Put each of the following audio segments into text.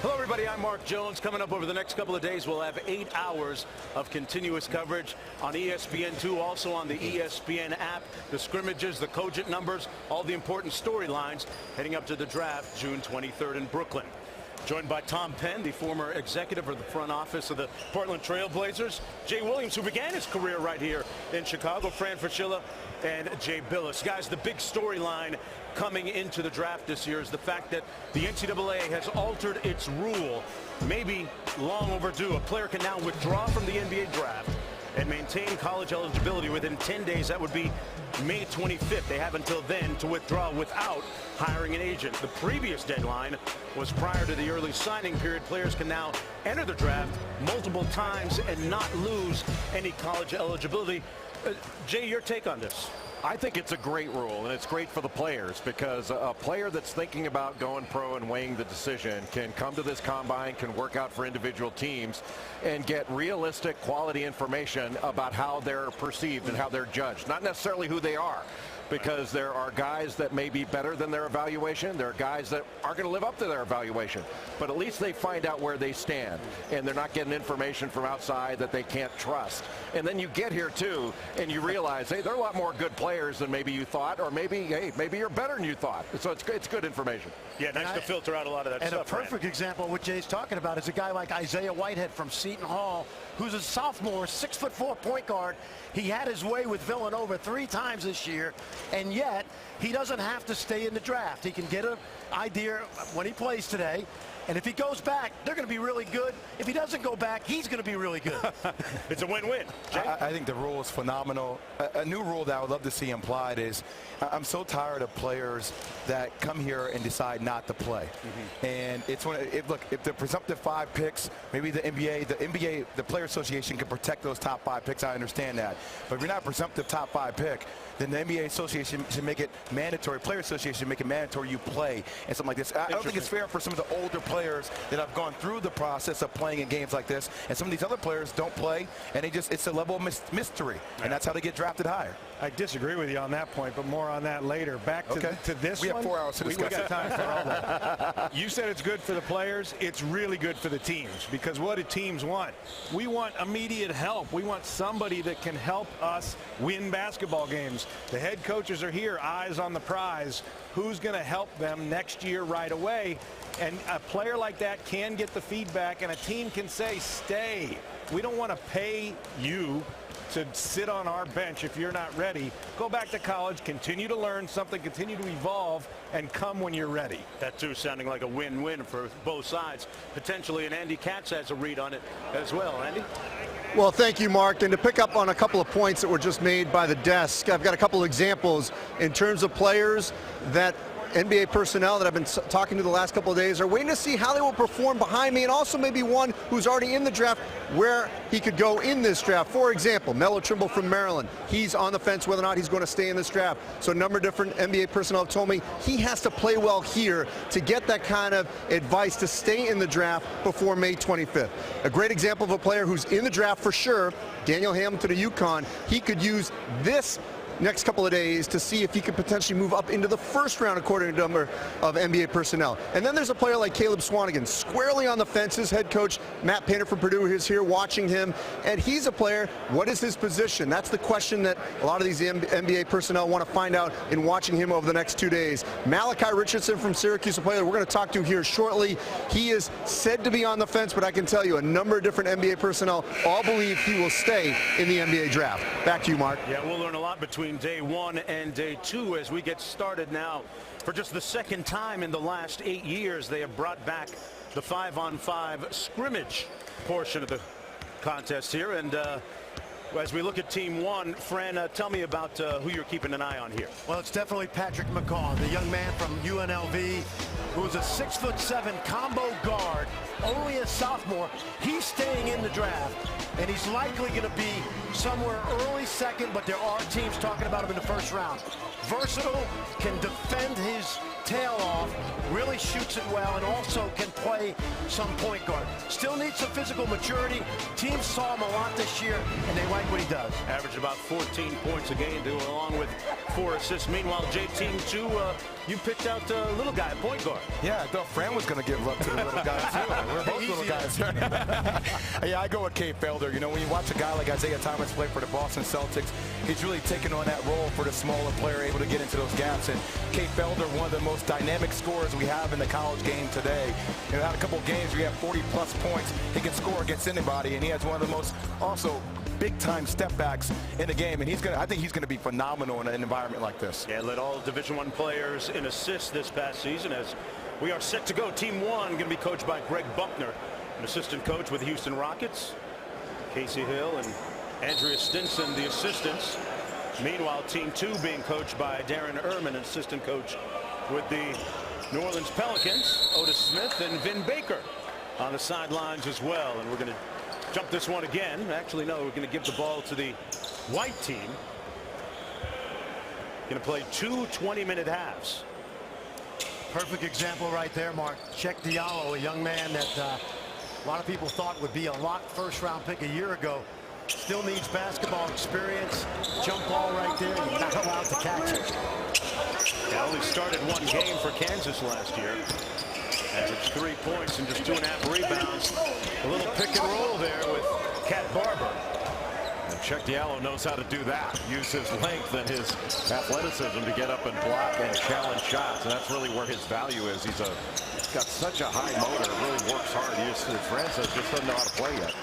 Hello, everybody. I'm Mark Jones. Coming up over the next couple of days, we'll have 8 hours of continuous coverage on ESPN2, also on the ESPN app, the scrimmages, the cogent numbers, all the important storylines heading up to the draft June 23rd in Brooklyn. Joined by Tom Penn, the former executive of the front office of the Portland Trail Blazers, Jay Williams, who began his career right here in Chicago, Fran Fraschilla, and Jay Billis. Guys, the big storyline coming into the draft this year is the fact that the NCAA has altered its rule, maybe long overdue. A player can now withdraw from the NBA draft and maintain college eligibility within 10 days. That would be May 25th. They have until then to withdraw without hiring an agent. The previous deadline was prior to the early signing period. Players can now enter the draft multiple times and not lose any college eligibility. Jay, your take on this? I think it's a great rule, and it's great for the players, because a player that's thinking about going pro and weighing the decision can come to this combine, can work out for individual teams, and get realistic quality information about how they're perceived and how they're judged, not necessarily who they are. Because there are guys that may be better than their evaluation. There are guys that aren't going to live up to their evaluation. But at least they find out where they stand. And they're not getting information from outside that they can't trust. And then you get here, too, and you realize, hey, there are a lot more good players than maybe you thought. Or maybe, hey, maybe you're better than you thought. So it's good information. Yeah, nice to filter out a lot of that and stuff. And a perfect example of what Jay's talking about is a guy like Isaiah Whitehead from Seton Hall, who's a sophomore, 6'4" point guard. He had his way with Villanova 3 times this year, and yet he doesn't have to stay in the draft. He can get an idea when he plays today, and if he goes back, they're going to be really good. If he doesn't go back, he's going to be really good. It's a win-win. I think the rule is phenomenal. A new rule that I would love to see implied is I'm so tired of players that come here and decide not to play. And it's when look, if the presumptive 5 picks, maybe the Player Association can protect those top 5 picks. I understand that. But if you're not a presumptive top 5 pick, then the NBA Association should make it mandatory. Player Association should make it mandatory you play and something like this. I don't think it's fair for some of the older players that have gone through the process of playing in games like this, and some of these other players don't play, and it's a level of mystery, and that's how they get drafted higher. I disagree with you on that point, but more on that later. Back to this we one. have 4 hours to discuss. We got time for all that. You said it's good for the players. It's really good for the teams, because what do teams want? We want immediate help. We want somebody that can help us win basketball games. The head coaches are here, eyes on the prize. Who's going to help them next year right away? And a player like that can get the feedback, and a team can say, stay. We don't want to pay you to sit on our bench if you're not ready. Go back to college, continue to learn something, continue to evolve, and come when you're ready. That, too, sounding like a win-win for both sides, potentially. And Andy Katz has a read on it as well. Andy? Well, thank you, Mark. And to pick up on a couple of points that were just made by the desk, I've got a couple of examples in terms of players that NBA personnel that I've been talking to the last couple of days are waiting to see how they will perform behind me, and also maybe one who's already in the draft where he could go in this draft. For example, Melo Trimble from Maryland. He's on the fence whether or not he's going to stay in this draft. So a number of different NBA personnel have told me he has to play well here to get that kind of advice to stay in the draft before May 25th. A great example of a player who's in the draft for sure, Daniel Hamilton of UConn. He could use this next couple of days to see if he could potentially move up into the first round according to a number of NBA personnel. And then there's a player like Caleb Swanigan, squarely on the fences. Head coach Matt Painter from Purdue is here watching him, and he's a player. What is his position? That's the question that a lot of these NBA personnel want to find out in watching him over the next 2 days. Malachi Richardson from Syracuse, a player that we're going to talk to here shortly. He is said to be on the fence, but I can tell you a number of different NBA personnel all believe he will stay in the NBA draft. Back to you, Mark. Yeah, we'll learn a lot between day 1 and day 2 as we get started now. For just the second time in the last 8 years, they have brought back the 5-on-5 scrimmage portion of the contest here. And as we look at Team 1, Fran, tell me about who you're keeping an eye on here. Well, it's definitely Patrick McCaw, the young man from UNLV, who's a 6'7" combo guard, only a sophomore. He's staying in the draft, and he's likely going to be somewhere early second, but there are teams talking about him in the first round. Versatile, can defend his tail off, really shoots it well, and also can play some point guard. Still needs some physical maturity. Teams saw him a lot this year, and they like what he does. Averaged about 14 points a game, along with 4 assists. Meanwhile, J-Team 2, you picked out a little guy, point guard. Yeah, I thought Fran was going to give love to the little guys, too. We're both little guys. Yeah, I go with Kate Felder. You know, when you watch a guy like Isaiah Thomas play for the Boston Celtics, he's really taken on that role for the smaller player, able to get into those gaps. And Kate Felder, one of the most dynamic scorers we have in the college game today. You know, had a couple of games where he had 40-plus points. He can score against anybody, and he has one of the most also big-time step backs in the game, and I think he's going to be phenomenal in an environment like this. Yeah, led all Division I players in assists this past season. As we are set to go, Team 1 going to be coached by Greg Buckner, an assistant coach with the Houston Rockets. Casey Hill and Andrea Stinson, the assistants. Meanwhile, Team 2 being coached by Darren Ehrman, an assistant coach with the New Orleans Pelicans. Otis Smith and Vin Baker on the sidelines as well. And we're going to jump this one again. Actually, no, we're going to give the ball to the white team. Going to play 2 20-minute halves. Perfect example right there, Mark. Check Diallo, a young man that a lot of people thought would be a locked first-round pick a year ago. Still needs basketball experience. Jump ball right there. You're not allowed to catch it. He only started 1 game for Kansas last year. Averaged 3 points and just 2.5 rebounds. A little pick and roll there with Cat Barber. And Chuck Diallo knows how to do that. Use his length and his athleticism to get up and block and challenge shots. And that's really where his value is. He's got such a high motor. Really works hard. As Francis just doesn't know how to play yet.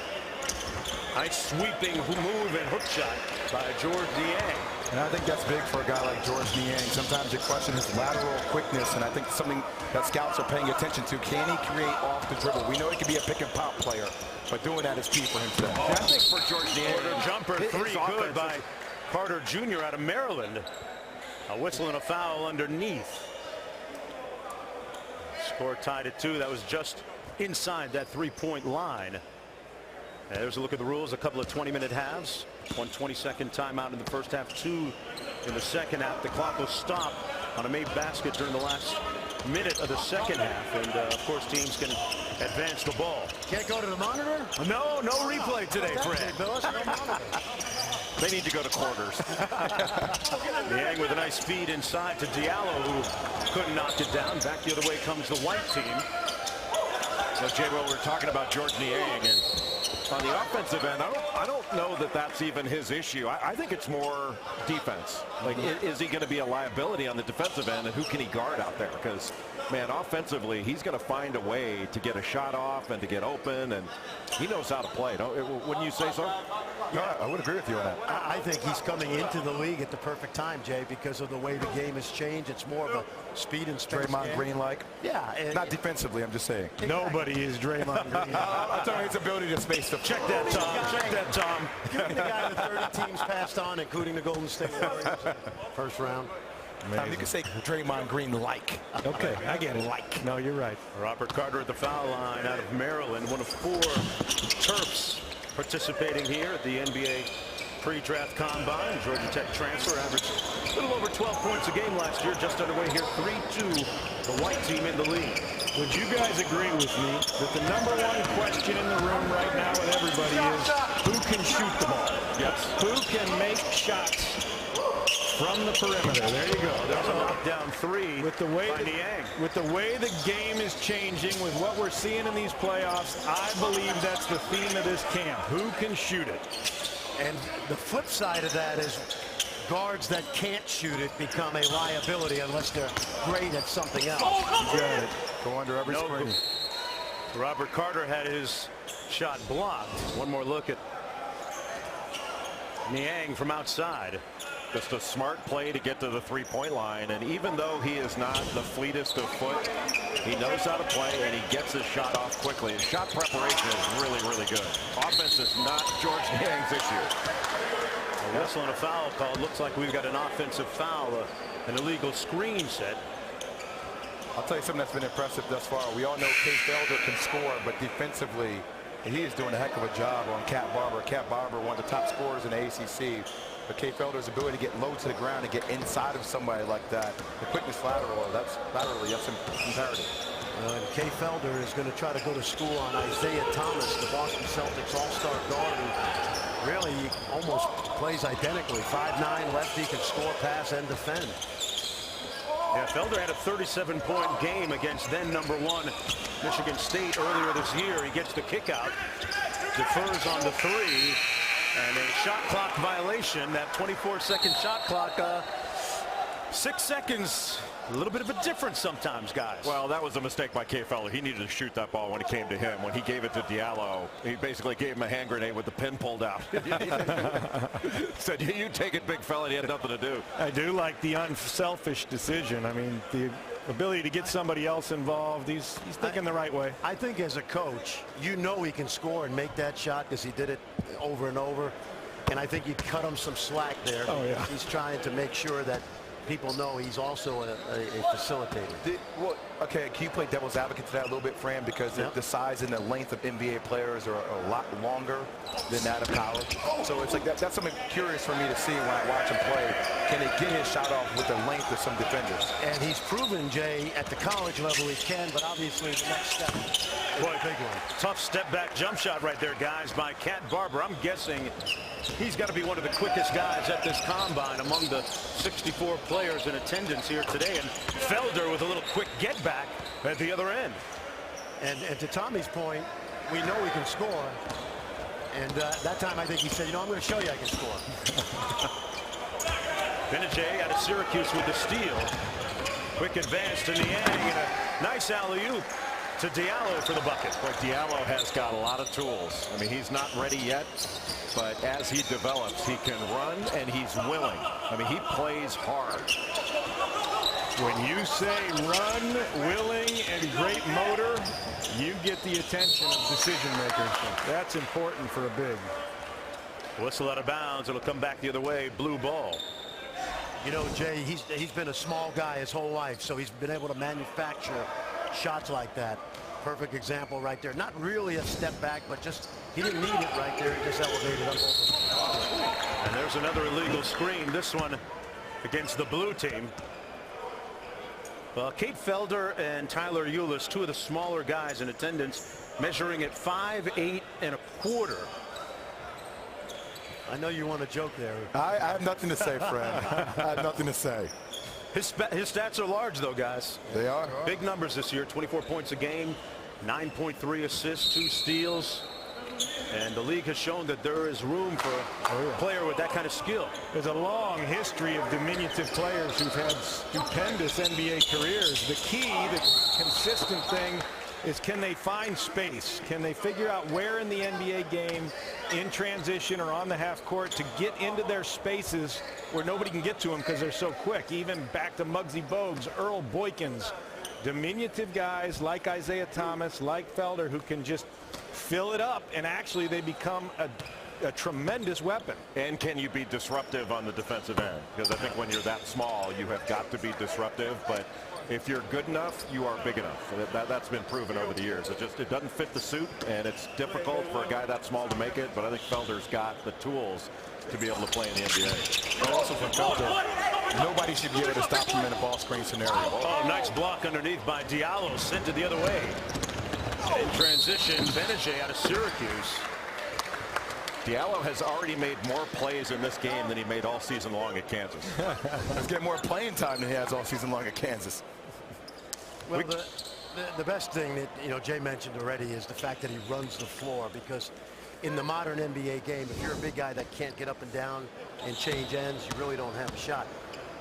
Nice sweeping move and hook shot by George Niang. And I think that's big for a guy like George Niang. Sometimes you question his lateral quickness, and I think something that scouts are paying attention to. Can he create off the dribble? We know he can be a pick and pop player, but doing that is key for him today. I think for George Niang, Jumper 3 good by Carter Jr. out of Maryland. A whistle and a foul underneath. Score tied at 2. That was just inside that 3-point line. And there's a look at the rules. A couple of 20-minute halves. 1 22nd timeout in the first half, 2 in the second half. The clock will stop on a made basket during the last minute of the second half. And, of course, teams can advance the ball. Can't go to the monitor? No replay today, Fred. No monitor. they need to go to quarters. Niang with a nice feed inside to Diallo, who couldn't knock it down. Back the other way comes the white team. So, Jay, well, we're talking about George Niang, and on the offensive end, I don't know that that's even his issue. I think it's more defense. Like, is he going to be a liability on the defensive end, and who can he guard out there? Because, man, offensively, he's going to find a way to get a shot off and to get open, and he knows how to play. Wouldn't you say so? No, I would agree with you on that. I think he's coming into the league at the perfect time, Jay, because of the way the game has changed. It's more of a speed and space Draymond game. Green-like. Yeah. Not defensively, I'm just saying. Nobody is Draymond Green. I'm talking his ability to space the Check that, Tom. Check that, Tom. Give me the guy that 30 teams passed on, including the Golden State Warriors. First round. You can say Draymond Green-like. Okay, I get it. Like. No, you're right. Robert Carter at the foul line out of Maryland. One of 4 Terps participating here at the NBA pre-draft combine. Georgia Tech transfer, averaged a little over 12 points a game last year. Just underway here, 3-2, the white team in the lead. Would you guys agree with me that the #1 question in the room right now with everybody is who can shoot the ball? Yes. Who can make shots from the perimeter? There you go. There's a knockdown 3 With the way by Niang. with the way the game is changing, with what we're seeing in these playoffs, I believe that's the theme of this camp. Who can shoot it? And the flip side of that is guards that can't shoot it become a liability unless they're great at something else. You got it. Go under every No, screen. Robert Carter had his shot blocked. One more look at Niang from outside. Just a smart play to get to the three-point line, and even though he is not the fleetest of foot, he knows how to play, and he gets his shot off quickly. His shot preparation is really, really good. Offense is not George Niang's issue. A whistle and a foul called. Looks like we've got an offensive foul, an illegal screen set. I'll tell you something that's been impressive thus far. We all know Kate Felder can score, but defensively, he is doing a heck of a job on Cat Barber. Cat Barber, one of the top scorers in the ACC. But Kay Felder's ability to get low to the ground and get inside of somebody like that, the quickness laterally, that's imperative. And Kay Felder is going to try to go to school on Isaiah Thomas, the Boston Celtics all-star guard, who really almost plays identically. 5'9", lefty, can score, pass, and defend. Yeah, Felder had a 37-point game against then #1 Michigan State earlier this year. He gets the kick out, defers on the three, and a shot clock violation. That 24-second shot clock, 6 seconds. A little bit of a difference sometimes, guys. Well, that was a mistake by Kay Felder. He needed to shoot that ball when it came to him. When he gave it to Diallo, he basically gave him a hand grenade with the pin pulled out. Said, you take it, big fella. He had nothing to do. I do like the unselfish decision. I mean, the ability to get somebody else involved. He's thinking the right way. I think as a coach, you know he can score and make that shot because he did it over and over. And I think you cut him some slack there. Oh, yeah. He's trying to make sure that people know he's also a facilitator. Well, okay, can you play devil's advocate to that a little bit, Fran? Because the size and the length of NBA players are a lot longer than that of college. So it's like that's something curious for me to see when I watch him play. Can he get his shot off with the length of some defenders? And he's proven, Jay, at the college level he can, but obviously the next step is a big one. Tough step back jump shot right there, guys, by Cat Barber. I'm guessing he's got to be one of the quickest guys at this combine among the 64 players in attendance here today. And Felder with a little quick get back at the other end. And to Tommy's point, we know he can score. And that time I think he said, you know, I'm going to show you I can score. Benajay out of Syracuse with the steal. Quick advance to Niang and a nice alley-oop to Diallo for the bucket. But Diallo has got a lot of tools. I mean, he's not ready yet, but as he develops, he can run and he's willing. I mean, he plays hard. When you say run, willing, and great motor, you get the attention of decision makers. That's important for a big. Whistle out of bounds. It'll come back the other way. Blue ball. You know, Jay, he's been a small guy his whole life, so he's been able to manufacture shots like that. Perfect example right there. Not really a step back, but just he didn't need it right there. He just elevated up. And there's another illegal screen. This one against the blue team. Well, Kate Felder and Tyler Ulis, two of the smaller guys in attendance, measuring at 5'8 1/4. I know you want to joke there. I have nothing to say, Fred. I have nothing to say. His stats are large, though, guys. They are. Big numbers this year. 24 points a game, 9.3 assists, 2 steals. And the league has shown that there is room for a player with that kind of skill. There's a long history of diminutive players who've had stupendous NBA careers. The key, the consistent thing, is can they find space? Can they figure out where in the NBA game, in transition or on the half court, to get into their spaces where nobody can get to them because they're so quick? Even back to Muggsy Bogues, Earl Boykins, diminutive guys like Isaiah Thomas, like Felder, who can just fill it up, and actually they become a tremendous weapon. And can you be disruptive on the defensive end? Because I think when you're that small, you have got to be disruptive. But if you're good enough, you are big enough. That's been proven over the years. It doesn't fit the suit, and it's difficult for a guy that small to make it. But I think Felder's got the tools to be able to play in the NBA. And also for Felder, nobody should be able to stop him in a ball screen scenario. Oh, nice block underneath by Diallo. Sent it the other way. In transition, Benajay out of Syracuse. Diallo has already made more plays in this game than he made all season long at Kansas. He's getting more playing time than he has all season long at Kansas. Well, the best thing that, you know, Jay mentioned already is the fact that he runs the floor, because in the modern NBA game, if you're a big guy that can't get up and down and change ends, you really don't have a shot.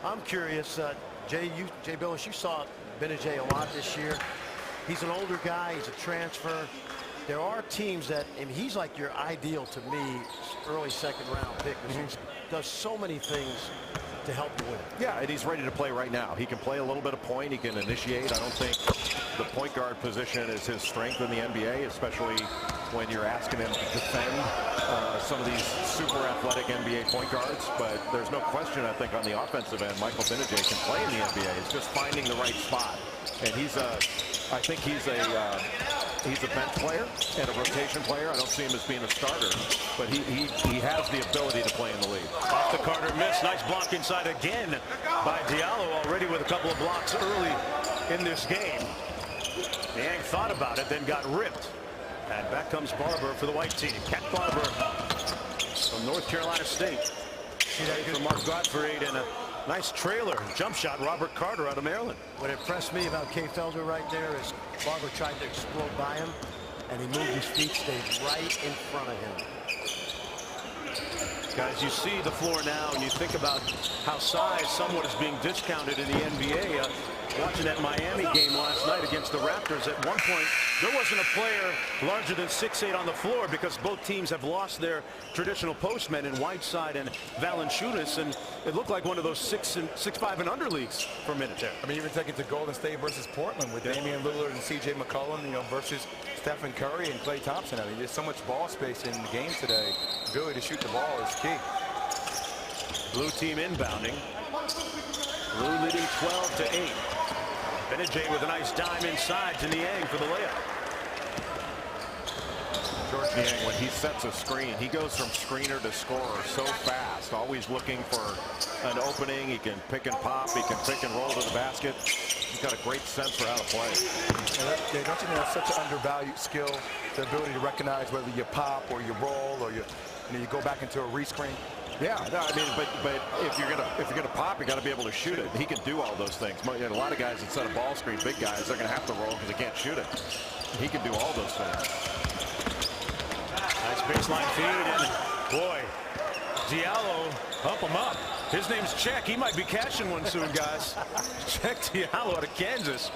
I'm curious, Jay Billis, you saw Benajay a lot this year. He's an older guy. He's a transfer. There are teams that, and he's like your ideal, to me, early second round pick, because he does so many things to help you win. Yeah, and he's ready to play right now. He can play a little bit of point. He can initiate. I don't think the point guard position is his strength in the NBA, especially when you're asking him to defend some of these super athletic NBA point guards. But there's no question, I think, on the offensive end, Michael Benajay can play in the NBA. It's just finding the right spot. And I think he's a He's a bench player and a rotation player. I don't see him as being a starter, but he has the ability to play in the league. Off the Carter miss. Nice block inside again by Diallo, already with a couple of blocks early in this game. Niang thought about it, then got ripped. And back comes Barber for the white team. Cat Barber from North Carolina State. See that from Mark Gottfried, and a nice trailer jump shot. Robert Carter out of Maryland. What impressed me about Kay Felder right there is Barber tried to explode by him, and he moved his feet, stayed right in front of him. Guys, you see the floor now, and you think about how size somewhat is being discounted in the NBA. Watching that Miami game last night against the Raptors, at one point there wasn't a player larger than 6'8" on the floor because both teams have lost their traditional postmen in Whiteside and Valanciunas, and it looked like one of those 6'5" and under leagues for a minute there. I mean, even take it to Golden State versus Portland with Damian Lillard and C.J. McCollum, versus Stephen Curry and Klay Thompson. I mean, there's so much ball space in the game today. The ability to shoot the ball is key. Blue team inbounding. Blue leading 12-8. Benajay with a nice dime inside to Niang for the layup. George Niang, when he sets a screen, he goes from screener to scorer so fast, always looking for an opening. He can pick and pop, he can pick and roll to the basket. He's got a great sense for how to play. And don't you think that's such an undervalued skill, the ability to recognize whether you pop or you roll or you go back into a rescreen? Yeah, no, I mean, but if you're gonna pop, you got to be able to shoot it. He can do all those things. A lot of guys that set a ball screen, big guys, they're gonna have to roll because they can't shoot it. He can do all those things. Nice baseline feed, and boy, Diallo, pump him up. His name's Czech. He might be cashing one soon, guys. Czech Diallo out of Kansas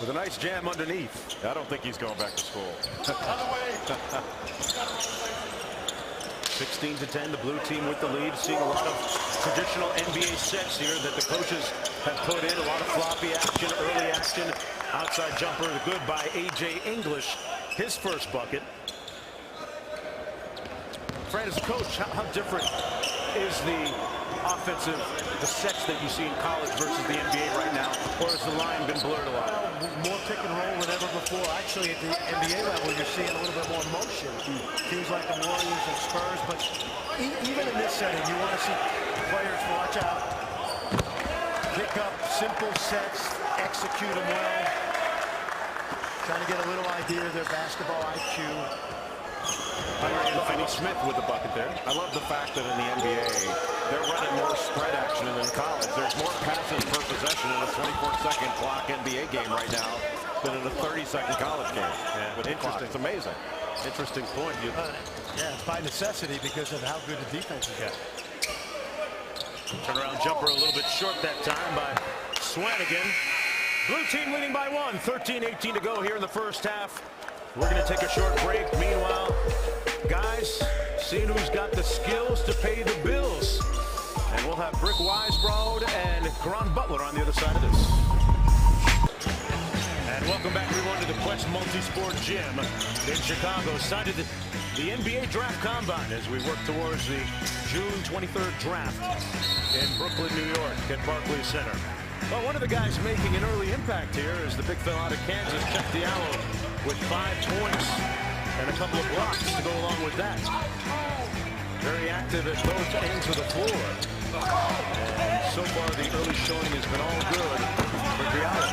with a nice jam underneath. I don't think he's going back to school. 16-10, the blue team with the lead. Seeing a lot of traditional NBA sets here that the coaches have put in. A lot of floppy action, early action. Outside jumper, good by A.J. English. His first bucket. Fran, as a coach, how different is the sets that you see in college versus the NBA right now? Or has the line been blurred a lot? More pick and roll than ever before. Actually, at the NBA level, you're seeing a little bit more motion. Teams like the Warriors and Spurs, but even in this setting, you want to see players watch out, pick up simple sets, execute them well, trying to get a little idea of their basketball IQ. Finney Smith with the bucket there. I love the fact that in the NBA, they're running more spread action than in college. There's more passes per possession in a 24-second clock NBA game right now than in a 30-second college game. Yeah, but interesting. It's amazing. Interesting point. Yeah, it's by necessity because of how good the defense is. Yeah. Turnaround jumper a little bit short that time by Swanigan. Blue team leading by one. 13-18 to go here in the first half. We're going to take a short break. Meanwhile, guys, seeing who's got the skills to pay the bills. And we'll have Brick Weisbrod and Caron Butler on the other side of this. And welcome back, everyone, to the Quest Multi-Sport Gym in Chicago. Started the NBA Draft Combine as we work towards the June 23rd draft in Brooklyn, New York at Barclays Center. Well, one of the guys making an early impact here is the big fella out of Kansas, Czech Diallo, with 5 points and a couple of blocks to go along with that. Very active at both ends of the floor. And so far, the early showing has been all good for Diallo.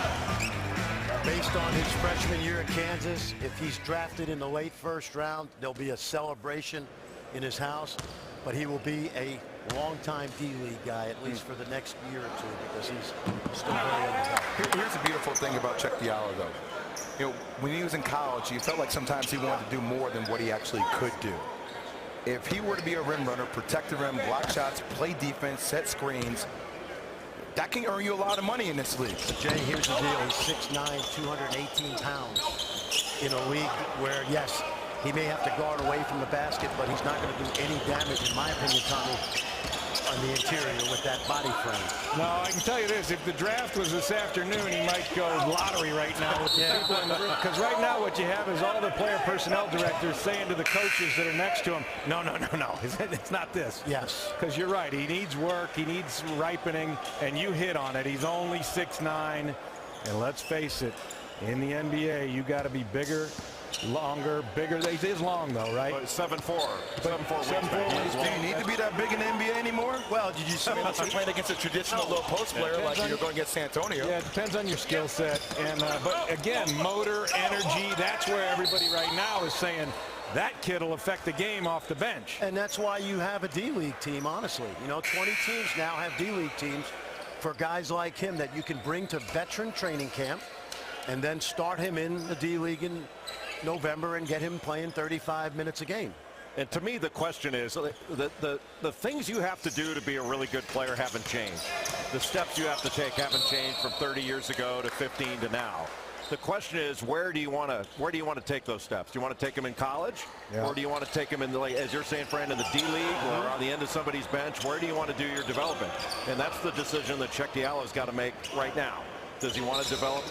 Based on his freshman year at Kansas, if he's drafted in the late first round, there'll be a celebration in his house, but he will be a long-time D-League guy, at least for the next year or two, because he's still very young. Here's the beautiful thing about Czech Diallo, though. When he was in college, you felt like sometimes he wanted to do more than what he actually could do. If he were to be a rim runner, protect the rim, block shots, play defense, set screens, that can earn you a lot of money in this league. But Jay, here's the deal. He's 6'9", 218 pounds in a league where, yes, he may have to guard away from the basket, but he's not going to do any damage, in my opinion, Tommy, on the interior with that body frame. No, I can tell you this. If the draft was this afternoon, he might go lottery right now with the people in the room. Because right now what you have is all the player personnel directors saying to the coaches that are next to him, no. It's not this. Yes. Because you're right. He needs work. He needs ripening. And you hit on it. He's only 6'9". And let's face it, in the NBA, you got to be bigger Longer, bigger. He is long, though, right? 7'4". 7'4". 7'4". Do you need to be that big in the NBA anymore? Well, did you see I mean, you're playing against a traditional low post player like you're going against San Antonio. Yeah, it depends on your skill set. And but again, motor, energy, that's where everybody right now is saying that kid will affect the game off the bench. And that's why you have a D-League team, honestly. You know, 20 teams now have D-League teams for guys like him that you can bring to veteran training camp and then start him in the D-League in November and get him playing 35 minutes a game. And to me, the question is, the things you have to do to be a really good player haven't changed. The steps you have to take haven't changed from 30 years ago to 15 to now. The question is, where do you want to take those steps? Do you want to take them in college, or do you want to take them in the, as you're saying, Fran, in the D League or on the end of somebody's bench? Where do you want to do your development? And that's the decision that Chuck Diallo's got to make right now. Does he want to develop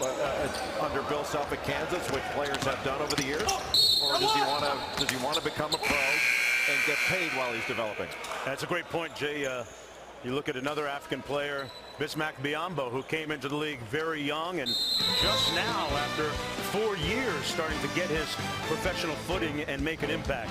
under Bill Self at Kansas, which players have done over the years, or does he want to become a pro and get paid while he's developing? That's a great point, Jay. You look at another African player, Bismack Biyombo, who came into the league very young and just now, after 4 years, starting to get his professional footing and make an impact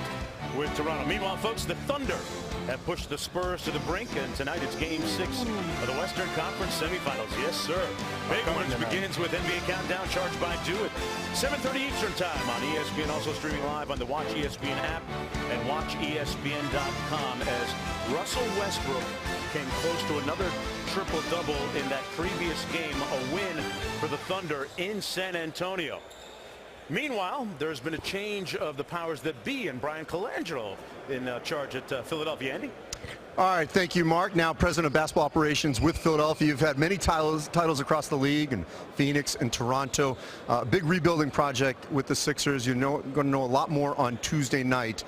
with Toronto. Meanwhile, folks, the Thunder have pushed the Spurs to the brink, and tonight it's Game 6 of the Western Conference semifinals. Yes, sir. Big Ones begins with NBA Countdown, charged by Dew at 7:30 Eastern Time on ESPN, also streaming live on the Watch ESPN app and WatchESPN.com as Russell Westbrook came close to another triple-double in that previous game, a win for the Thunder in San Antonio. Meanwhile, there's been a change of the powers that be, and Brian Colangelo in charge at Philadelphia. Andy? All right, thank you, Mark. Now president of basketball operations with Philadelphia. You've had many titles across the league, and Phoenix and Toronto. Big rebuilding project with the Sixers. You're going to know a lot more on Tuesday night.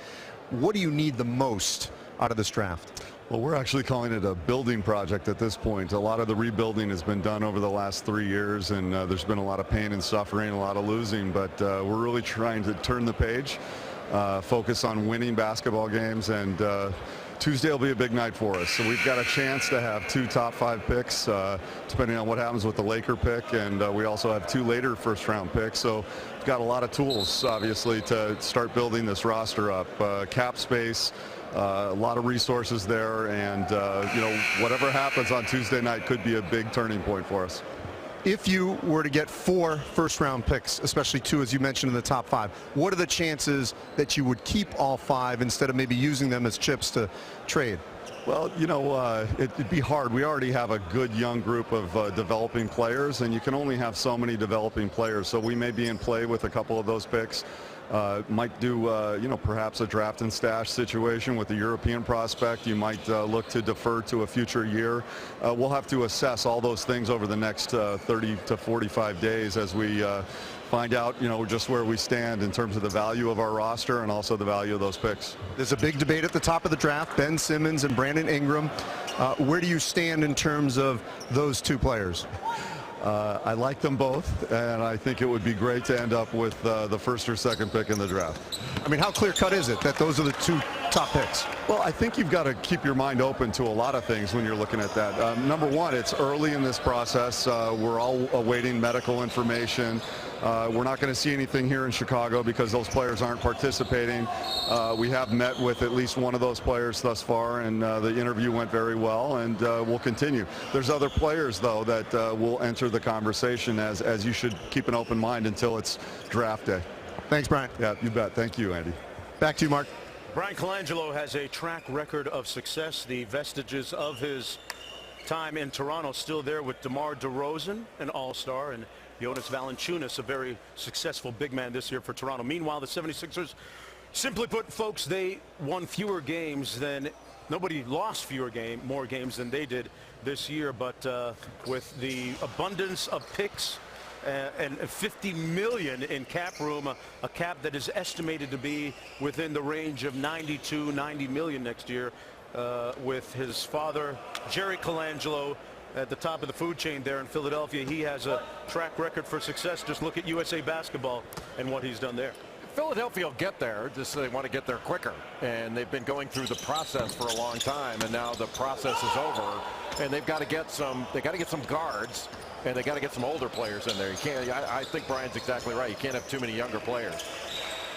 What do you need the most out of this draft? Well, we're actually calling it a building project at this point. A lot of the rebuilding has been done over the last 3 years, and there's been a lot of pain and suffering, a lot of losing, but we're really trying to turn the page, focus on winning basketball games, and Tuesday will be a big night for us. So we've got a chance to have 2 top 5 picks, depending on what happens with the Laker pick, and we also have 2 later first-round picks. So we've got a lot of tools, obviously, to start building this roster up. Cap space, a lot of resources there, and you know, whatever happens on Tuesday night could be a big turning point for us. If you were to get 4 first-round picks, especially 2, as you mentioned, in the top 5, what are the chances that you would keep all 5 instead of maybe using them as chips to trade? Well, you know, it'd be hard. We already have a good young group of developing players, and you can only have so many developing players. So we may be in play with a couple of those picks. Might do, you know, perhaps a draft and stash situation with a European prospect. You might look to defer to a future year. We'll have to assess all those things over the next 30 to 45 days as we find out, you know, just where we stand in terms of the value of our roster and also the value of those picks. There's a big debate at the top of the draft, Ben Simmons and Brandon Ingram. Where do you stand in terms of those 2 players? I like them both, and I think it would be great to end up with the first or second pick in the draft. I mean, how clear-cut is it that those are the 2 top picks? Well, I think you've got to keep your mind open to a lot of things when you're looking at that. Number one, it's early in this process. We're all awaiting medical information. We're not going to see anything here in Chicago because those players aren't participating. We have met with at least one of those players thus far, and the interview went very well, and we'll continue. There's other players, though, that will enter the conversation, as you should keep an open mind until it's draft day. Thanks, Brian. Yeah, you bet. Thank you, Andy. Back to you, Mark. Brian Colangelo has a track record of success. The vestiges of his time in Toronto still there with DeMar DeRozan, an all-star, and Jonas Valanciunas, a very successful big man this year for Toronto. Meanwhile, the 76ers, simply put, folks, they won fewer games than nobody lost more games than they did this year. But with the abundance of picks and $50 million in cap room, a cap that is estimated to be within the range of $90 million next year, with his father, Jerry Colangelo, at the top of the food chain there in Philadelphia. He has a track record for success. Just look at USA Basketball and what he's done there. Philadelphia will get there, just they want to get there quicker, and they've been going through the process for a long time, and now the process is over, and they've got to get some guards, and they got to get some older players in there. You can't. I think Brian's exactly right. You can't have too many younger players.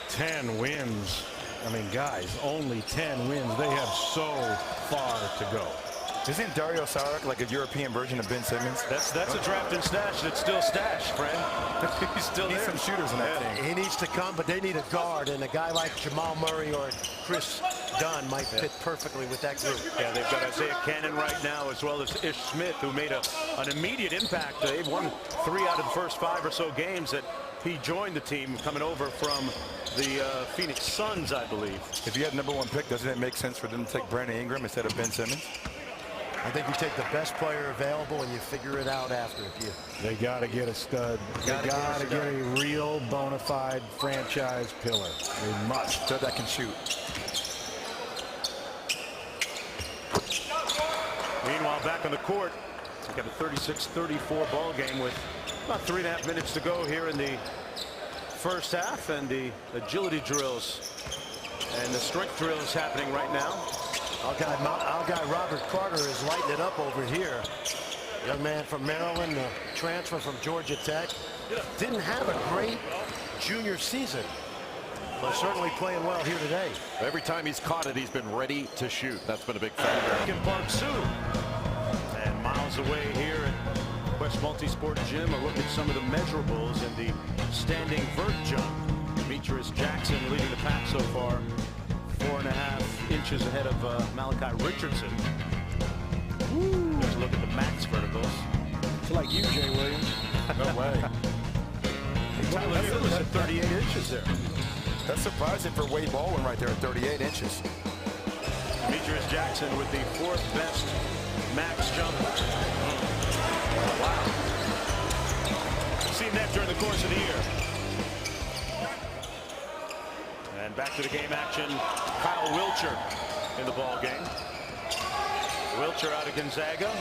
10 wins. I mean, guys, only 10 wins. They have so far to go. Isn't Dario Saric like a European version of Ben Simmons? That's a draft and stash that's still stashed, friend. He's still Needs there. some shooters in that team. He needs to come, but they need a guard, and a guy like Jamal Murray or Chris Dunn might fit perfectly with that group. Yeah, they've got Isaiah Cannon right now, as well as Ish Smith, who made an immediate impact. They've won 3 out of the first 5 or so games that he joined the team, coming over from the Phoenix Suns, I believe. If you had #1 pick, doesn't it make sense for them to take Brandon Ingram instead of Ben Simmons? I think you take the best player available and you figure it out after. They got to get a stud. They got to get a real bona fide franchise pillar. They must. So that can shoot. Meanwhile, back on the court, we've got a 36-34 ball game with about 3.5 minutes to go here in the first half, and the agility drills and the strength drills happening right now. Our guy Robert Carter is lighting it up over here. Young man from Maryland, transfer from Georgia Tech. Didn't have a great junior season, but certainly playing well here today. Every time he's caught it, he's been ready to shoot. That's been a big factor. Park Sioux. And miles away here at West Multisport Gym, a look at some of the measurables in the standing vert jump. Demetrius Jackson leading the pack so far. 4.5 inches ahead of Malachi Richardson. Let's look at the max verticals. It's like you, Jay Williams. No way. Tyler Lewis at 38 inches there. That's surprising for Wade Baldwin right there at 38 inches. Demetrius Jackson with the 4th best max jump. Wow. Seen that during the course of the year. And back to the game action. Kyle Wilcher in the ball game. Wilcher out of Gonzaga,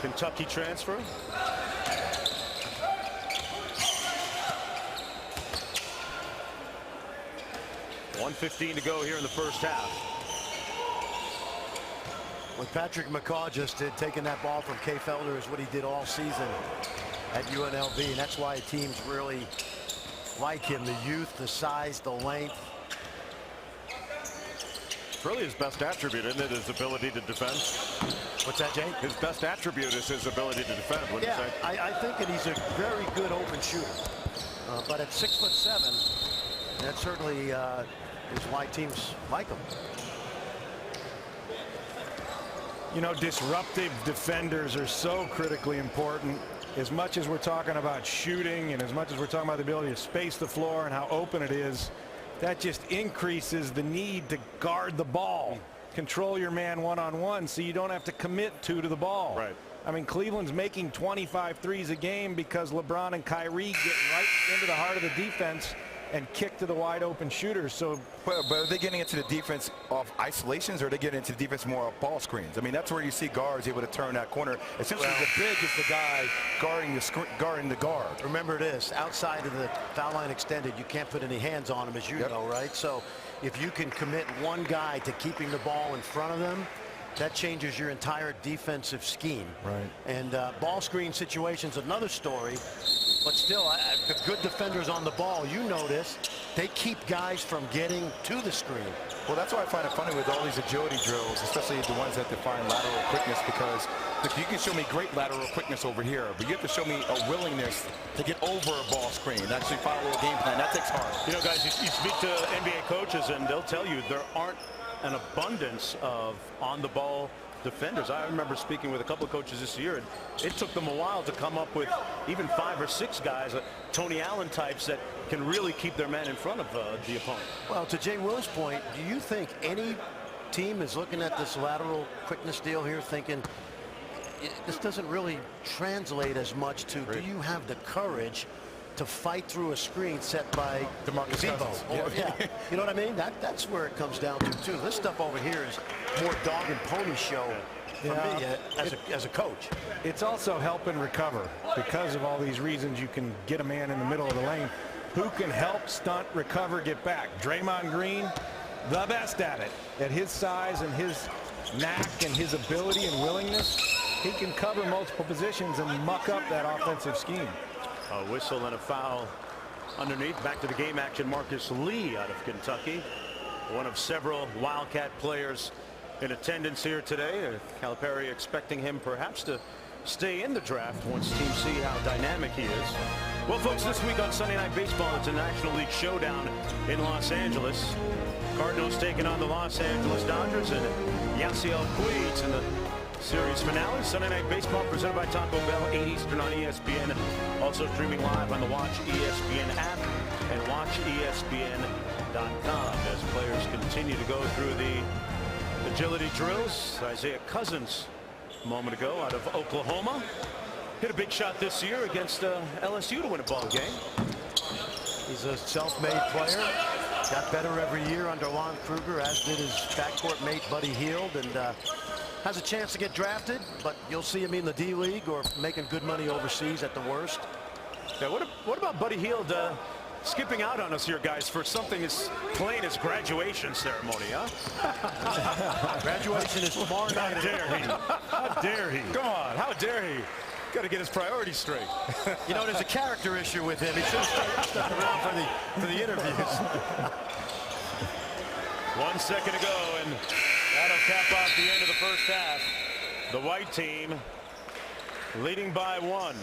Kentucky transfer. .115 to go here in the first half. What Patrick McCaw just did, taking that ball from Kay Felder, is what he did all season at UNLV, and that's why teams really like him. The youth, the size, the length. It's really his best attribute, isn't it? His ability to defend. What's that, Jay? His best attribute is his ability to defend, wouldn't you say? I think that he's a very good open shooter. But at 6'7", that certainly is why teams like him. You know, disruptive defenders are so critically important. As much as we're talking about shooting and as much as we're talking about the ability to space the floor and how open it is, that just increases the need to guard the ball, control your man one-on-one so you don't have to commit 2 to the ball. Right. I mean, Cleveland's making 25 threes a game because LeBron and Kyrie get right into the heart of the defense and kick to the wide open shooters. So, but are they getting into the defense off isolations, or are they getting into the defense more off ball screens? I mean, that's where you see guards able to turn that corner. Essentially, the big is the guy guarding the guard. Remember this, outside of the foul line extended, you can't put any hands on him, as you know, right? So if you can commit one guy to keeping the ball in front of them, that changes your entire defensive scheme. Right. And ball screen situations, another story. But still, the good defenders on the ball, you notice, they keep guys from getting to the screen. Well, that's why I find it funny with all these agility drills, especially the ones that define lateral quickness, because look, you can show me great lateral quickness over here, but you have to show me a willingness to get over a ball screen, actually follow a game plan. That takes heart. You know, guys, you speak to NBA coaches, and they'll tell you there aren't an abundance of on-the-ball defenders. I remember speaking with a couple of coaches this year, and it took them a while to come up with even 5 or 6 guys, Tony Allen types, that can really keep their man in front of the opponent. Well, to Jay Will's point, do you think any team is looking at this lateral quickness deal here thinking this doesn't really translate as much to, do you have the courage to fight through a screen set by DeMarcus Cousins? You know what I mean? That's where it comes down to too. This stuff over here is more dog and pony show for me as a coach. It's also helping recover because of all these reasons. You can get a man in the middle of the lane who can help stunt, recover, get back. Draymond Green, the best at it. At his size and his knack and his ability and willingness, he can cover multiple positions and muck up that offensive scheme. A whistle and a foul Underneath, back to the game action, Marcus Lee out of Kentucky. One of several Wildcat players in attendance here today. Calipari expecting him perhaps to stay in the draft once teams see how dynamic he is. Well, folks, this week on Sunday Night Baseball, it's a National League showdown in Los Angeles. Cardinals taking on the Los Angeles Dodgers and Yasiel Puig in the series finale. Sunday Night Baseball presented by Taco Bell, 8 Eastern on ESPN. Also streaming live on the Watch ESPN app and WatchESPN.com as players continue to go through the agility drills. Isaiah Cousins a moment ago out of Oklahoma hit a big shot this year against LSU to win a ball game. He's a self-made player. Got better every year under Lon Kruger, as did his backcourt mate Buddy Hield, and has a chance to get drafted, but you'll see him in the D-League or making good money overseas at the worst. Yeah, what about Buddy Hield skipping out on us here, guys, for something as plain as graduation ceremony, huh? Graduation is tomorrow night. How dare he? How dare he? Come on, how dare he? Got to get his priorities straight. You know, there's a character issue with him. He should have stuck around for the interviews. 1 second to go, and that'll cap off the end of the first half. The white team leading by 1.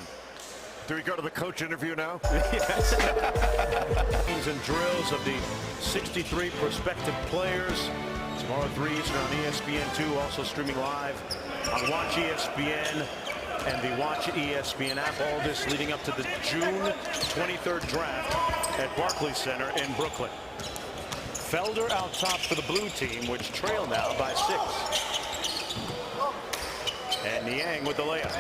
Do we go to the coach interview now? Yes. And drills of the 63 prospective players. Tomorrow 3 Eastern on ESPN2, also streaming live on Watch ESPN and the Watch ESPN app. All this leading up to the June 23rd draft at Barclays Center in Brooklyn. Felder out top for the blue team, which trail now by 6. And Niang with the layup.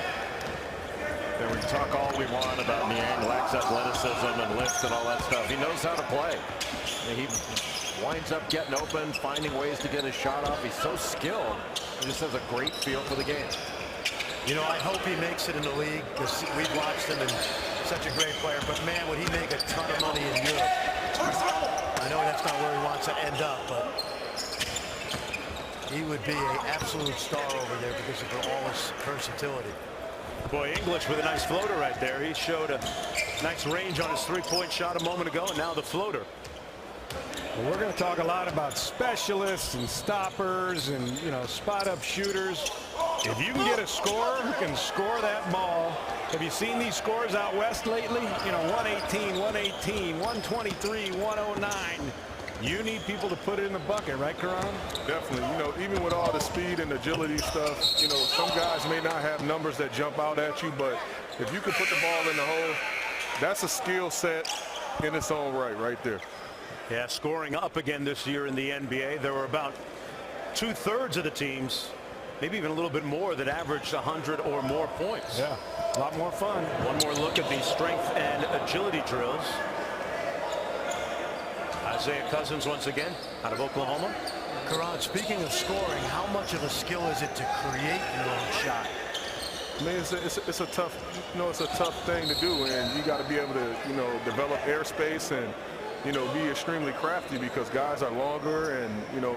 And we talk all we want about Niang, lacks athleticism and lift and all that stuff. He knows how to play. And he winds up getting open, finding ways to get his shot off. He's so skilled. He just has a great feel for the game. You know, I hope he makes it in the league because we've watched him and such a great player. But man, would he make a ton of money in Europe? I know that's not where he wants to end up, but he would be an absolute star over there because of all his versatility. Boy, English with a nice floater right there. He showed a nice range on his three-point shot a moment ago, and now the floater. Well, we're going to talk a lot about specialists and stoppers and, you know, spot-up shooters. If you can get a scorer who can score that ball. Have you seen these scores out west lately? You know, 118, 118, 123, 109. You need people to put it in the bucket, right, Karan? Definitely. You know, even with all the speed and agility stuff, you know, some guys may not have numbers that jump out at you, but if you can put the ball in the hole, that's a skill set in its own right there. Yeah, scoring up again this year in the NBA. There were about 2/3 of the teams, maybe even a little bit more, that averaged 100 or more points. Yeah, a lot more fun. One more look at the strength and agility drills. Isaiah Cousins once again out of Oklahoma. Karan, speaking of scoring, how much of a skill is it to create your own shot? I mean, it's a tough, you know, it's a tough thing to do, and you got to be able to, you know, develop airspace and, you know, be extremely crafty because guys are longer and, you know,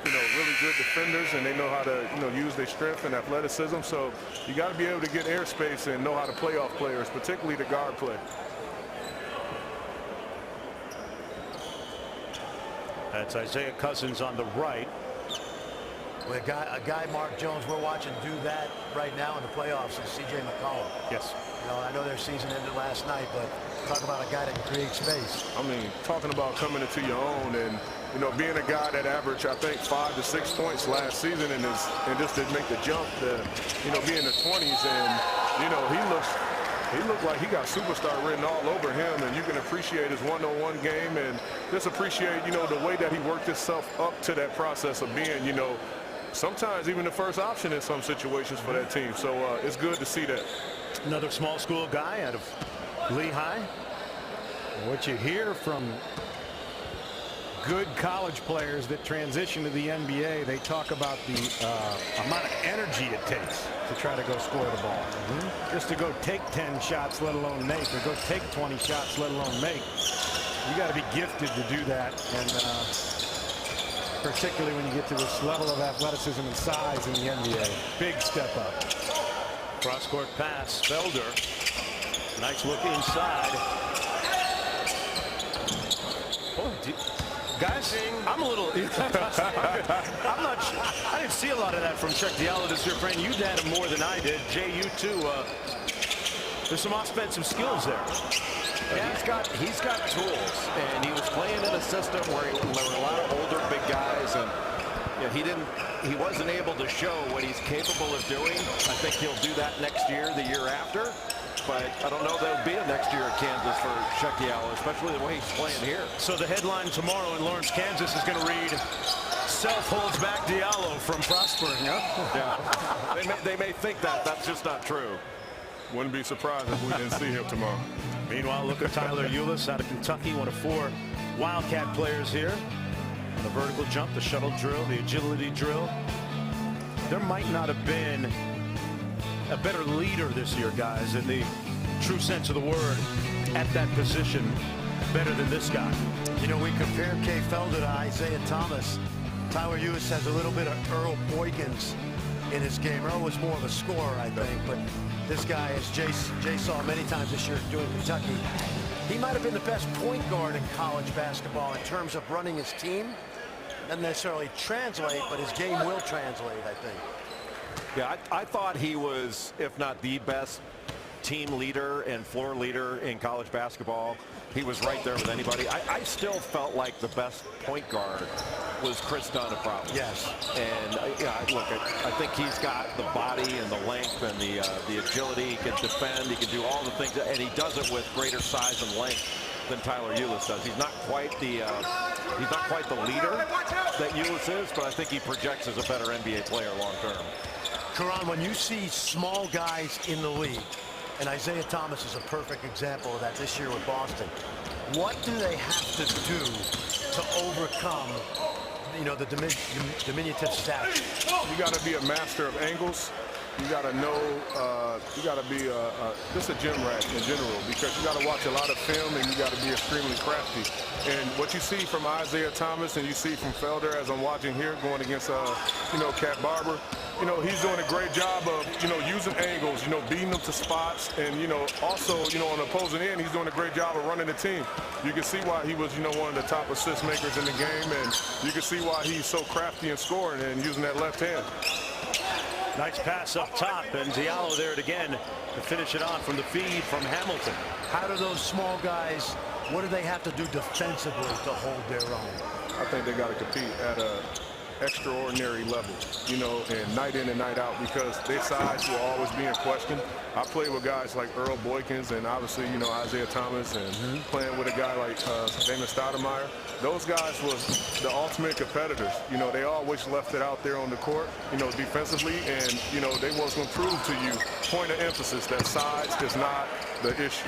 really good defenders, and they know how to, you know, use their strength and athleticism. So you got to be able to get airspace and know how to play off players, particularly the guard play. That's Isaiah Cousins on the right. Well, a guy, Mark Jones, we're watching do that right now in the playoffs is C.J. McCollum. Yes. You know, I know their season ended last night, but talk about a guy that can create space. I mean, talking about coming into your own and, you know, being a guy that averaged, I think, 5 to 6 points last season and just didn't make the jump to, you know, be in the 20s. And, you know, he looked like he got superstar written all over him, and you can appreciate his one-on-one game and just appreciate, you know, the way that he worked himself up to that process of being, you know, sometimes even the first option in some situations for that team. So it's good to see that. Another small school guy out of Lehigh. What you hear from good college players that transition to the NBA, they talk about the amount of energy it takes to try to go score the ball. Just to go take 10 shots, let alone make, or go take 20 shots, let alone make. You got to be gifted to do that, and particularly when you get to this level of athleticism and size in the NBA. Big step up. Cross-court pass, Felder. Nice look inside. Guys, I'm a little. I'm not. I didn't see a lot of that from Chuck Diallo this year, Fran. You had him more than I did. Jay, you too. There's some offensive skills there. Yeah. He's got tools, and he was playing in a system where there were a lot of older big guys, and he wasn't able to show what he's capable of doing. I think he'll do that next year, the year after. But I don't know there'll be a next year at Kansas for Chuck Diallo, especially the way he's playing here. So the headline tomorrow in Lawrence, Kansas is going to read, "Self holds back Diallo from prospering." Huh? Yeah. They may think that. That's just not true. Wouldn't be surprised if we didn't see him tomorrow. Meanwhile, look at Tyler Eulis out of Kentucky, one of 4 Wildcat players here. The vertical jump, the shuttle drill, the agility drill. There might not have been a better leader this year, guys, in the true sense of the word, at that position, better than this guy. You know, we compare Kay Felder to Isaiah Thomas. Tyler Eulis has a little bit of Earl Boykins in his game. Earl was more of a scorer, I think, but this guy, as Jay saw many times this year doing Kentucky, he might have been the best point guard in college basketball in terms of running his team. Doesn't necessarily translate, but his game will translate, I think. Yeah, I thought he was, if not the best team leader and floor leader in college basketball. He was right there with anybody. I still felt like the best point guard was Chris Dunn of Providence. Yes. And look, I think he's got the body and the length and the agility. He can defend. He can do all the things, and he does it with greater size and length than Tyler Eulis does. He's not quite the leader that Eulis is, but I think he projects as a better NBA player long term. Karan, when you see small guys in the league, and Isaiah Thomas is a perfect example of that this year with Boston, what do they have to do to overcome, the diminutive stature? You got to be a master of angles. You got to know, you got to be just a gym rat in general, because you got to watch a lot of film and you got to be extremely crafty. And what you see from Isaiah Thomas and you see from Felder, as I'm watching here, going against, Cat Barber, he's doing a great job of, using angles, beating them to spots. And, also, on the opposing end, he's doing a great job of running the team. You can see why he was, one of the top assist makers in the game. And you can see why he's so crafty in scoring and using that left hand. Nice pass up top, and Diallo there again to finish it off from the feed from Hamilton. How do those small guys, what do they have to do defensively to hold their own? I think they got to compete at a extraordinary level, and night in and night out, because their size will always be in question. I played with guys like Earl Boykins and obviously, Isaiah Thomas, and playing with a guy like Damon Stoudemire. Those guys was the ultimate competitors. They always left it out there on the court, defensively, and, they was going to prove to you, point of emphasis, that size is not the issue.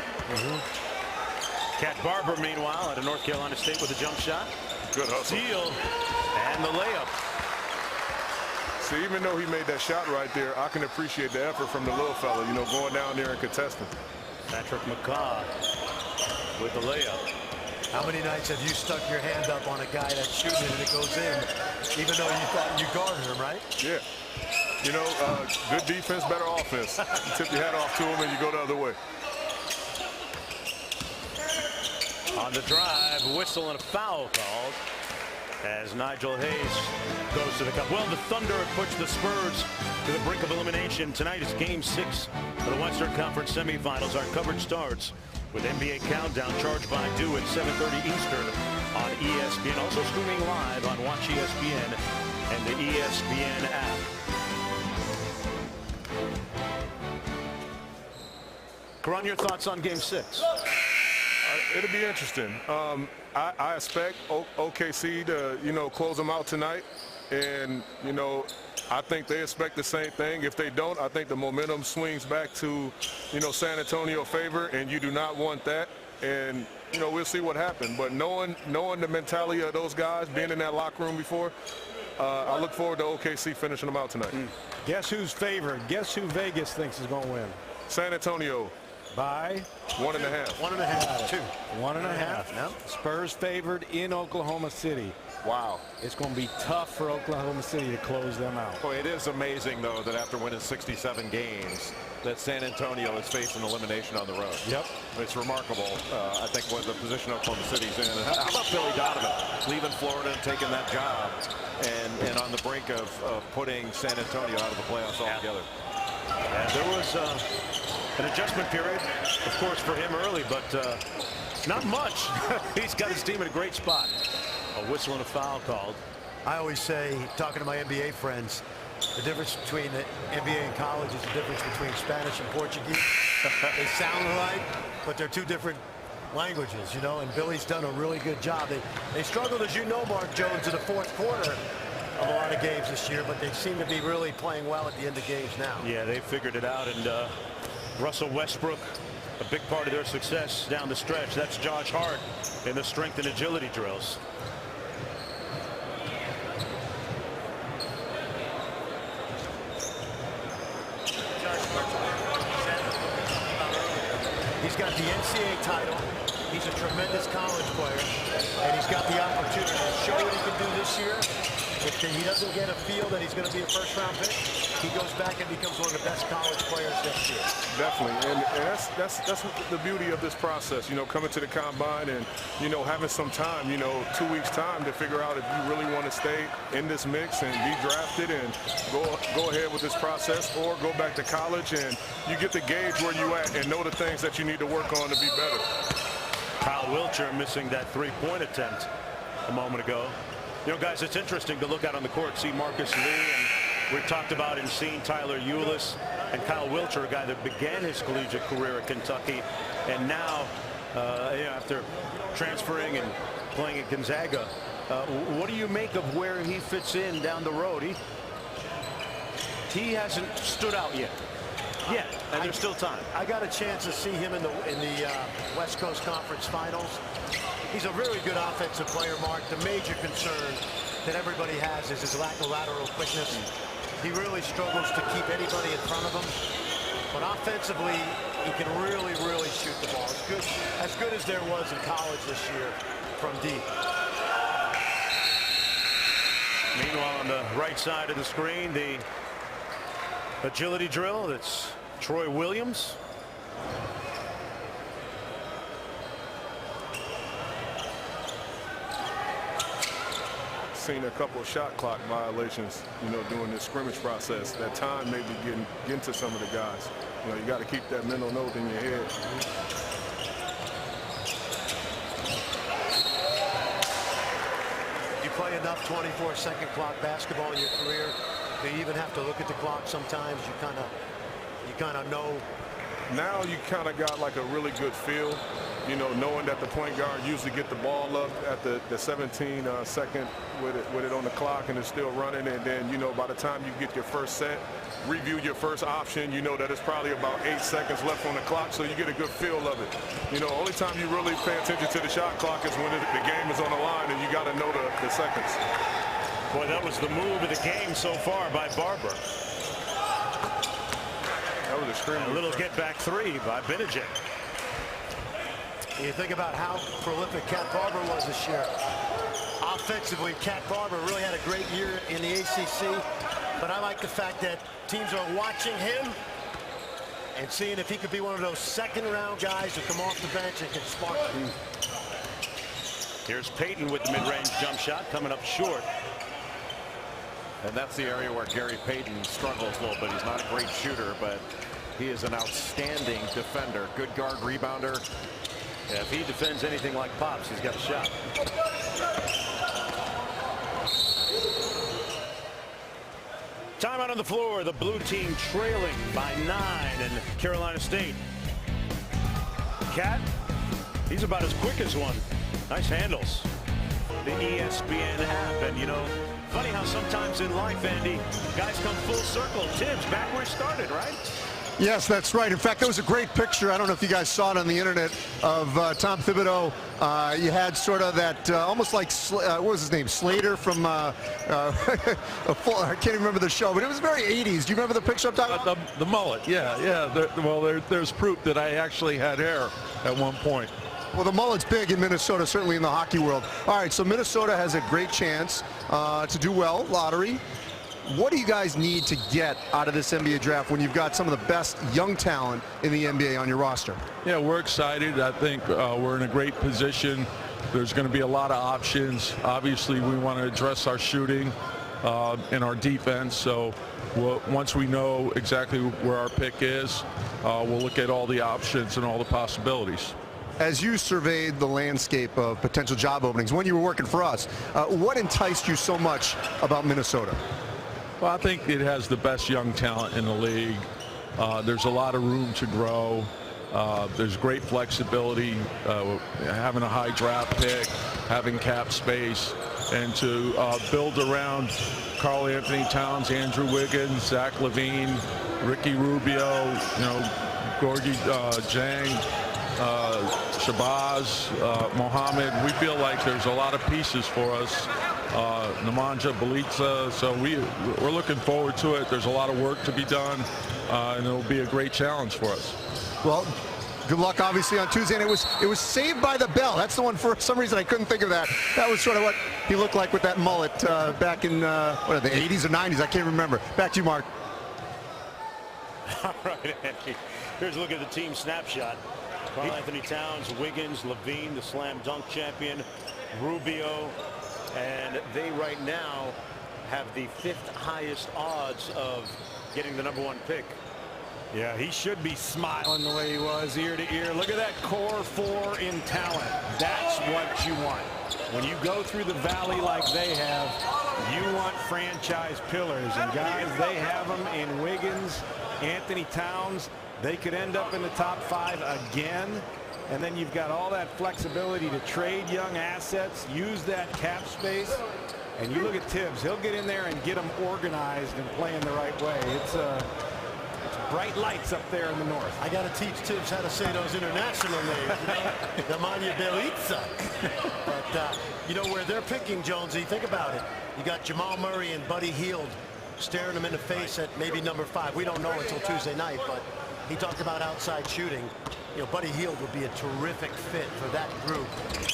Cat Barber, meanwhile, out of North Carolina State with a jump shot. Good hustle. Steal and the layup. See, even though he made that shot right there, I can appreciate the effort from the little fella, going down there and contesting. Patrick McCaw with the layup. How many nights have you stuck your hand up on a guy that's shooting and it goes in, even though you thought you guarded him, right? Yeah. Good defense, better offense. You tip your hat off to him and you go the other way. On the drive, whistle and a foul called as Nigel Hayes goes to the cup. Well, the Thunder have pushed the Spurs to the brink of elimination. Tonight is Game 6 of the Western Conference semifinals. Our coverage starts with NBA Countdown, charged by Dew at 7:30 Eastern on ESPN. Also streaming live on Watch ESPN and the ESPN app. Karan, your thoughts on Game 6? It'll be interesting. I expect OKC to, close them out tonight. And, I think they expect the same thing. If they don't, I think the momentum swings back to, San Antonio favor, and you do not want that. And, we'll see what happens. But knowing the mentality of those guys, being in that locker room before, I look forward to OKC finishing them out tonight. Guess who's favored? Guess who Vegas thinks is going to win? San Antonio. By 1.5. 1.5. 2. 1.5. No. Spurs favored in Oklahoma City. Wow. It's going to be tough for Oklahoma City to close them out. Boy, it is amazing, though, that after winning 67 games, that San Antonio is facing elimination on the road. Yep. It's remarkable, I think, what the position Oklahoma City's in. How about Billy Donovan leaving Florida and taking that job and on the brink of putting San Antonio out of the playoffs altogether? And there was an adjustment period, of course, for him early, but not much. He's got his team in a great spot. A whistle and a foul called. I always say, talking to my NBA friends, the difference between the NBA and college is the difference between Spanish and Portuguese. They sound alike, but they're two different languages, you know, and Billy's done a really good job. They struggled, as you know, Mark Jones, in the fourth quarter of a lot of games this year, but they seem to be really playing well at the end of games now. Yeah, they figured it out, and Russell Westbrook, a big part of their success down the stretch. That's Josh Hart in the strength and agility drills. He's got the NCAA title. He's a tremendous college player, and he's got the opportunity to show what he can do this year. If he doesn't get a feel that he's going to be a first-round pick, he goes back and becomes one of the best college players next year. Definitely, and that's the beauty of this process. You know, coming to the combine and, you know, having some time, you know, 2 weeks time to figure out if you really want to stay in this mix and be drafted and go ahead with this process, or go back to college, and you get to gauge where you at and know the things that you need to work on to be better. Kyle Wiltshire missing that three-point attempt a moment ago. You know, guys, it's interesting to look out on the court, see Marcus Lee, and we've talked about and seen Tyler Ulis and Kyle Wiltshire, a guy that began his collegiate career at Kentucky, and now, you know, after transferring and playing at Gonzaga, what do you make of where he fits in down the road? He hasn't stood out yet. And there's still time. I got a chance to see him in the West Coast Conference Finals. He's a very good offensive player, Mark. The major concern that everybody has is his lack of lateral quickness. He really struggles to keep anybody in front of him. But offensively, he can really, really shoot the ball. As good as there was in college this year from deep. Meanwhile, on the right side of the screen, the agility drill. That's Troy Williams. Seen a couple of shot clock violations, you know, during this scrimmage process. That time may be getting to some of the guys. You know, you got to keep that mental note in your head. You play enough 24-second clock basketball in your career, you even have to look at the clock sometimes. You kind of know. Now you kind of got like a really good feel, you know, knowing that the point guard usually get the ball up at the 17-second with it on the clock and it's still running, and then, you know, by the time you get your first set, review your first option, you know that it's probably about 8 seconds left on the clock, so you get a good feel of it. You know, only time you really pay attention to the shot clock is when the game is on the line and you got to know the seconds. Boy, that was the move of the game so far by Barber. That was a screen. A little get back three by Benedict. You think about how prolific Cat Barber was this year. Offensively, Cat Barber really had a great year in the ACC, but I like the fact that teams are watching him and seeing if he could be one of those second-round guys who come off the bench and can spark them. Here's Payton with the mid-range jump shot, coming up short. And that's the area where Gary Payton struggles a little bit. He's not a great shooter, but he is an outstanding defender. Good guard rebounder. Yeah, if he defends anything like Pops, he's got a shot. Timeout on the floor. The blue team trailing by 9 in Carolina State. Cat, he's about as quick as one. Nice handles. The ESPN app, and you know, funny how sometimes in life, Andy, guys come full circle. Tibbs back where he started, right? Yes, that's right. In fact, that was a great picture. I don't know if you guys saw it on the internet of Tom Thibodeau You had sort of that almost like, what was his name, Slater from, I can't even remember the show, but it was very 80s. Do you remember the picture I'm talking about? The mullet, yeah. There's proof that I actually had hair at one point. Well, the mullet's big in Minnesota, certainly in the hockey world. All right, so Minnesota has a great chance to do well, lottery. What do you guys need to get out of this NBA draft when you've got some of the best young talent in the NBA on your roster? Yeah, we're excited. I think we're in a great position. There's going to be a lot of options. Obviously, we want to address our shooting and our defense. So once we know exactly where our pick is, we'll look at all the options and all the possibilities. As you surveyed the landscape of potential job openings when you were working for us, what enticed you so much about Minnesota? Well, I think it has the best young talent in the league. There's a lot of room to grow. There's great flexibility, having a high draft pick, having cap space, and to build around Karl Anthony Towns, Andrew Wiggins, Zach LaVine, Ricky Rubio, Gorgie Jang, Shabazz, Mohammed. We feel like there's a lot of pieces for us. Nemanja Bjelica, so we're looking forward to it. There's a lot of work to be done, and it'll be a great challenge for us. Well, good luck, obviously, on Tuesday. And it was Saved by the Bell. That's the one. For some reason, I couldn't think of that. That was sort of what he looked like with that mullet back in the 80s or 90s. I can't remember. Back to you, Mark. All right, Andy. Here's a look at the team snapshot. Karl Anthony Towns, Wiggins, LaVine, the slam dunk champion, Rubio, and they right now have the 5th highest odds of getting the #1 pick. Yeah, he should be smiling the way he was ear to ear. Look at that core 4 in talent. That's what you want. When you go through the valley like they have, you want franchise pillars. And guys, they have them in Wiggins, Anthony Towns. They could end up in the top 5 again. And then you've got all that flexibility to trade young assets, use that cap space. And you look at Tibbs, he'll get in there and get them organized and playing the right way. It's bright lights up there in the north. I got to teach Tibbs how to say those international names. Nemanja Bjelica. But, where they're picking, Jonesy, think about it. You got Jamal Murray and Buddy Hield staring him in the face at maybe #5. We don't know until Tuesday night, but he talked about outside shooting. Buddy Hield would be a terrific fit for that group.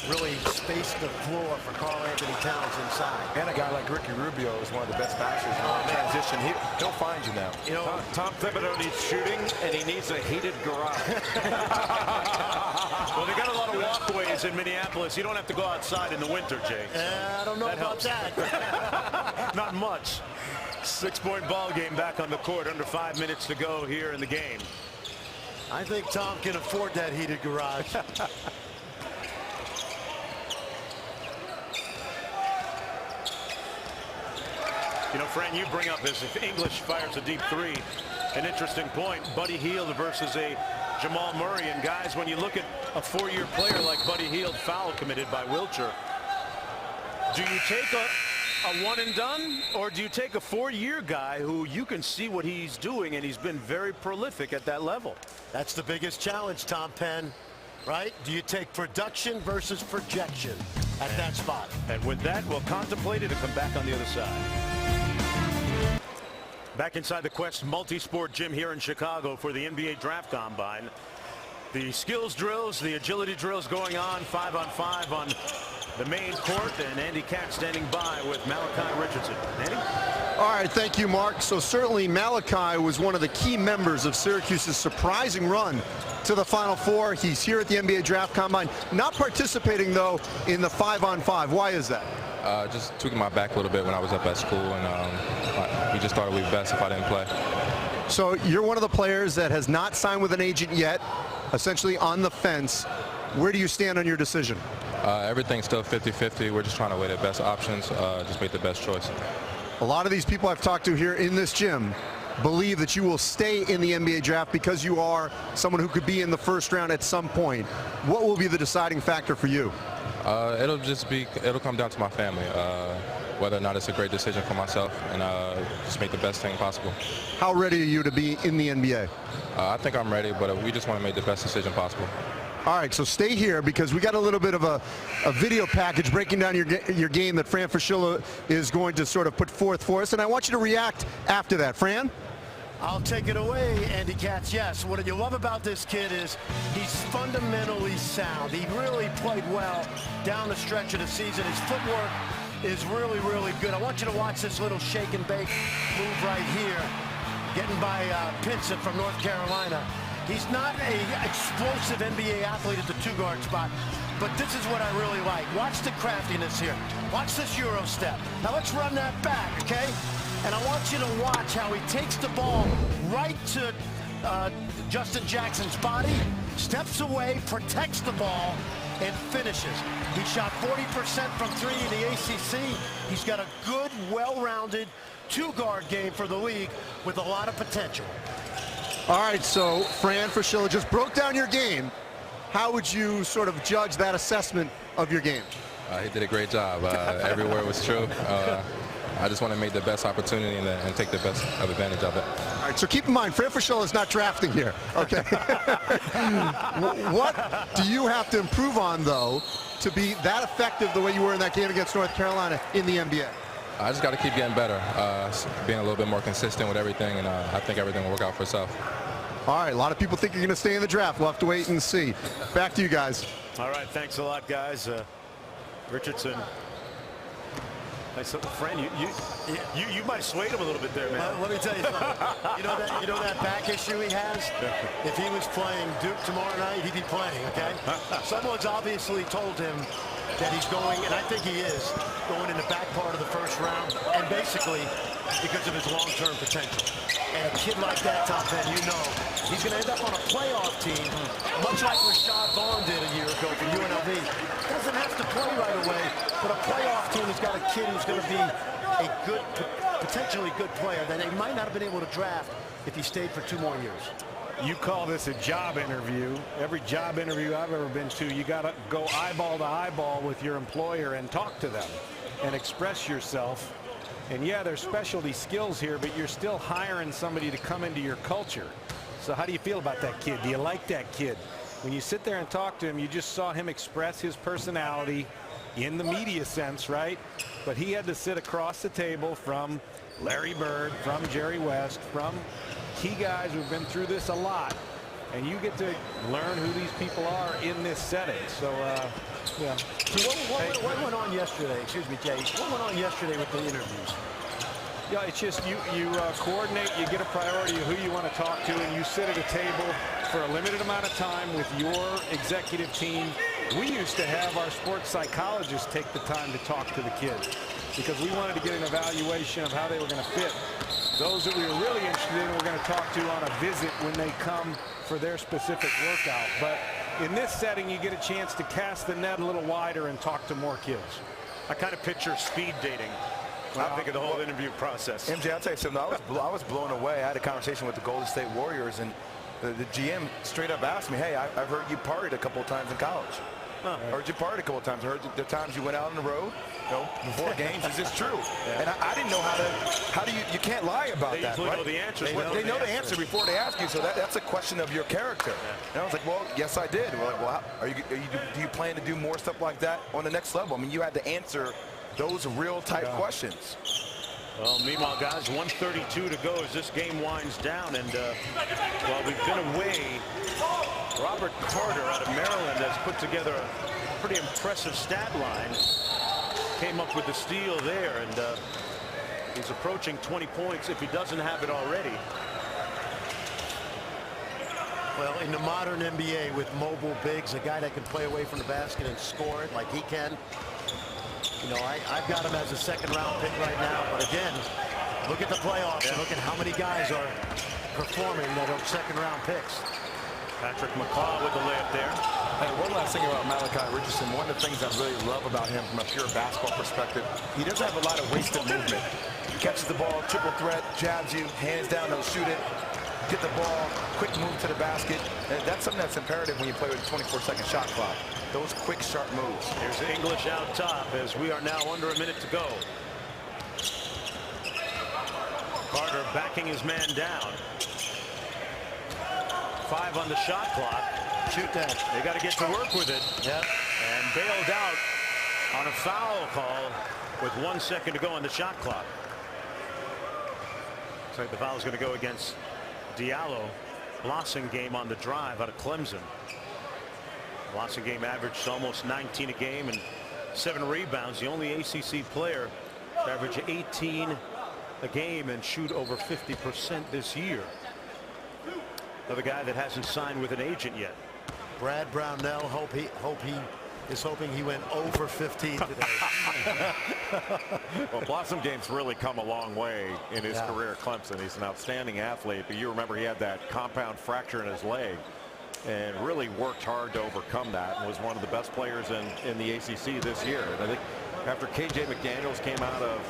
Really space the floor for Karl Anthony Towns inside. And a guy like Ricky Rubio is one of the best passers in transition. He'll find you now. Tom Thibodeau needs shooting, and he needs a heated garage. Well, they got a lot of walkways in Minneapolis. You don't have to go outside in the winter, Jay. I don't know about that. Not much. 6-point ball game back on the court. Under 5 minutes to go here in the game. I think Tom can afford that heated garage. Fran, you bring up as if English fires a deep 3. An interesting point. Buddy Hield versus a Jamal Murray. And guys, when you look at a 4-year player like Buddy Hield, foul committed by Wiltshire, do you take a one and done, or do you take a 4-year guy who you can see what he's doing, and he's been very prolific at that level? That's the biggest challenge, Tom Penn, right? Do you take production versus projection at that spot? And with that, we'll contemplate it and come back on the other side. Back inside the Quest multi-sport gym here in Chicago for the NBA Draft Combine. The skills drills, the agility drills going on 5-on-5 on the main court, and Andy Katz standing by with Malachi Richardson. Andy? All right, thank you, Mark. So certainly Malachi was one of the key members of Syracuse's surprising run to the Final Four. He's here at the NBA Draft Combine, not participating, though, in the 5-on-5. Why is that? Just tweaking my back a little bit when I was up at school, and we just thought it would be best if I didn't play. So you're one of the players that has not signed with an agent yet, essentially on the fence. Where do you stand on your decision? Everything's still 50-50. We're just trying to weigh the best options, just make the best choice. A lot of these people I've talked to here in this gym believe that you will stay in the NBA draft because you are someone who could be in the first round at some point. What will be the deciding factor for you? It'll come down to my family, whether or not it's a great decision for myself, and just make the best thing possible. How ready are you to be in the NBA? I think I'm ready, but we just want to make the best decision possible. All right, so stay here because we got a little bit of a video package breaking down your game that Fran Fraschilla is going to sort of put forth for us, and I want you to react after that. Fran? I'll take it away, Andy Katz. Yes, what you love about this kid is he's fundamentally sound. He really played well down the stretch of the season. His footwork is really, really good. I want you to watch this little shake and bake move right here, getting by Pinson from North Carolina. He's not an explosive NBA athlete at the two-guard spot, but this is what I really like. Watch the craftiness here. Watch this Euro step. Now let's run that back, okay? And I want you to watch how he takes the ball right to Justin Jackson's body, steps away, protects the ball, and finishes. He shot 40% from three in the ACC. He's got a good, well-rounded two-guard game for the league with a lot of potential. All right, so Fran Fraschilla just broke down your game. How would you sort of judge that assessment of your game? He did a great job. Every word was true. I just want to make the best opportunity and take the best of advantage of it. All right, so keep in mind, Fran Fraschilla is not drafting here, okay? What do you have to improve on, though, to be that effective the way you were in that game against North Carolina in the NBA? I just got to keep getting better, being a little bit more consistent with everything, and I think everything will work out for itself. All right, a lot of people think you're going to stay in the draft. We'll have to wait and see. Back to you guys. All right, thanks a lot, guys. Richardson. Nice, Fran, you might have swayed him a little bit there, man. Let me tell you something. You know that back issue he has? If he was playing Duke tomorrow night, he'd be playing, okay? Someone's obviously told him that he's going, and I think he is, going in the back part of the first round, and basically because of his long-term potential. And a kid like that, top end, you know, he's going to end up on a playoff team, much like Rashad Vaughn did a year ago for UNLV. Doesn't have to play right away, but a playoff team has got a kid who's going to be a good, potentially good player that they might not have been able to draft if he stayed for 2 more years. You call this a job interview. Every job interview I've ever been to, you got to go eyeball to eyeball with your employer and talk to them and express yourself. And yeah, there's specialty skills here, but you're still hiring somebody to come into your culture. So how do you feel about that kid? Do you like that kid? When you sit there and talk to him, you just saw him express his personality in the media sense, right? But he had to sit across the table from Larry Bird, from Jerry West, from key guys who've been through this a lot, and you get to learn who these people are in this setting. So, yeah. So what went on yesterday? Excuse me, Jay. What went on yesterday with the interviews? Yeah, it's just you coordinate, you get a priority of who you want to talk to, and you sit at a table for a limited amount of time with your executive team. We used to have our sports psychologists take the time to talk to the kids because we wanted to get an evaluation of how they were going to fit. Those that we were really interested in, we're going to talk to on a visit when they come for their specific workout. But in this setting, you get a chance to cast the net a little wider and talk to more kids. I kind of picture speed dating when I think of the whole interview process. MJ, I'll tell you something. I was blown away. I had a conversation with the Golden State Warriors, and the GM straight up asked me, hey, I've heard you partied a couple of times in college. I heard you partied a couple of times. I heard the times you went out on the road, before games. Is this true? Yeah. And I didn't know how do you can't lie about that, right? Know the answers. They know the answer before they ask you, so that's a question of your character. Yeah. And I was like, well, yes, I did. We're like, well, do you plan to do more stuff like that on the next level? I mean, you had to answer those real type questions. Well, meanwhile, guys, 1:32 to go as this game winds down, and while we've been away, Robert Carter out of Maryland has put together a pretty impressive stat line. Came up with the steal there, and he's approaching 20 points if he doesn't have it already. Well, in the modern NBA with mobile bigs, a guy that can play away from the basket and score it like he can. You know, I've got him as a second-round pick right now, but again, look at the playoffs and look at how many guys are performing that are second-round picks. Patrick McCaw with the layup there. Hey, one last thing about Malachi Richardson. One of the things I really love about him from a pure basketball perspective, he doesn't have a lot of wasted movement. He catches the ball, triple threat, jabs you, hands down, he'll shoot it, get the ball, quick move to the basket. And that's something that's imperative when you play with a 24-second shot clock. Those quick, sharp moves. Here's English out top as we are now under a minute to go. Carter backing his man down. 5 on the shot clock. Shoot that. They got to get to work with it. Yep. And bailed out on a foul call with 1 second to go on the shot clock. Looks like the foul is going to go against Diallo. Blossomgame on the drive out of Clemson. Blossomgame averaged almost 19 a game and 7 rebounds. The only ACC player to average 18 a game and shoot over 50% this year. Another guy that hasn't signed with an agent yet. Brad Brownell, he is hoping he went 0 for 15 today. Well, Blossomgame's really come a long way in his career at Clemson. He's an outstanding athlete, but you remember he had that compound fracture in his leg and really worked hard to overcome that and was one of the best players in the ACC this year. And I think after KJ McDaniels came out of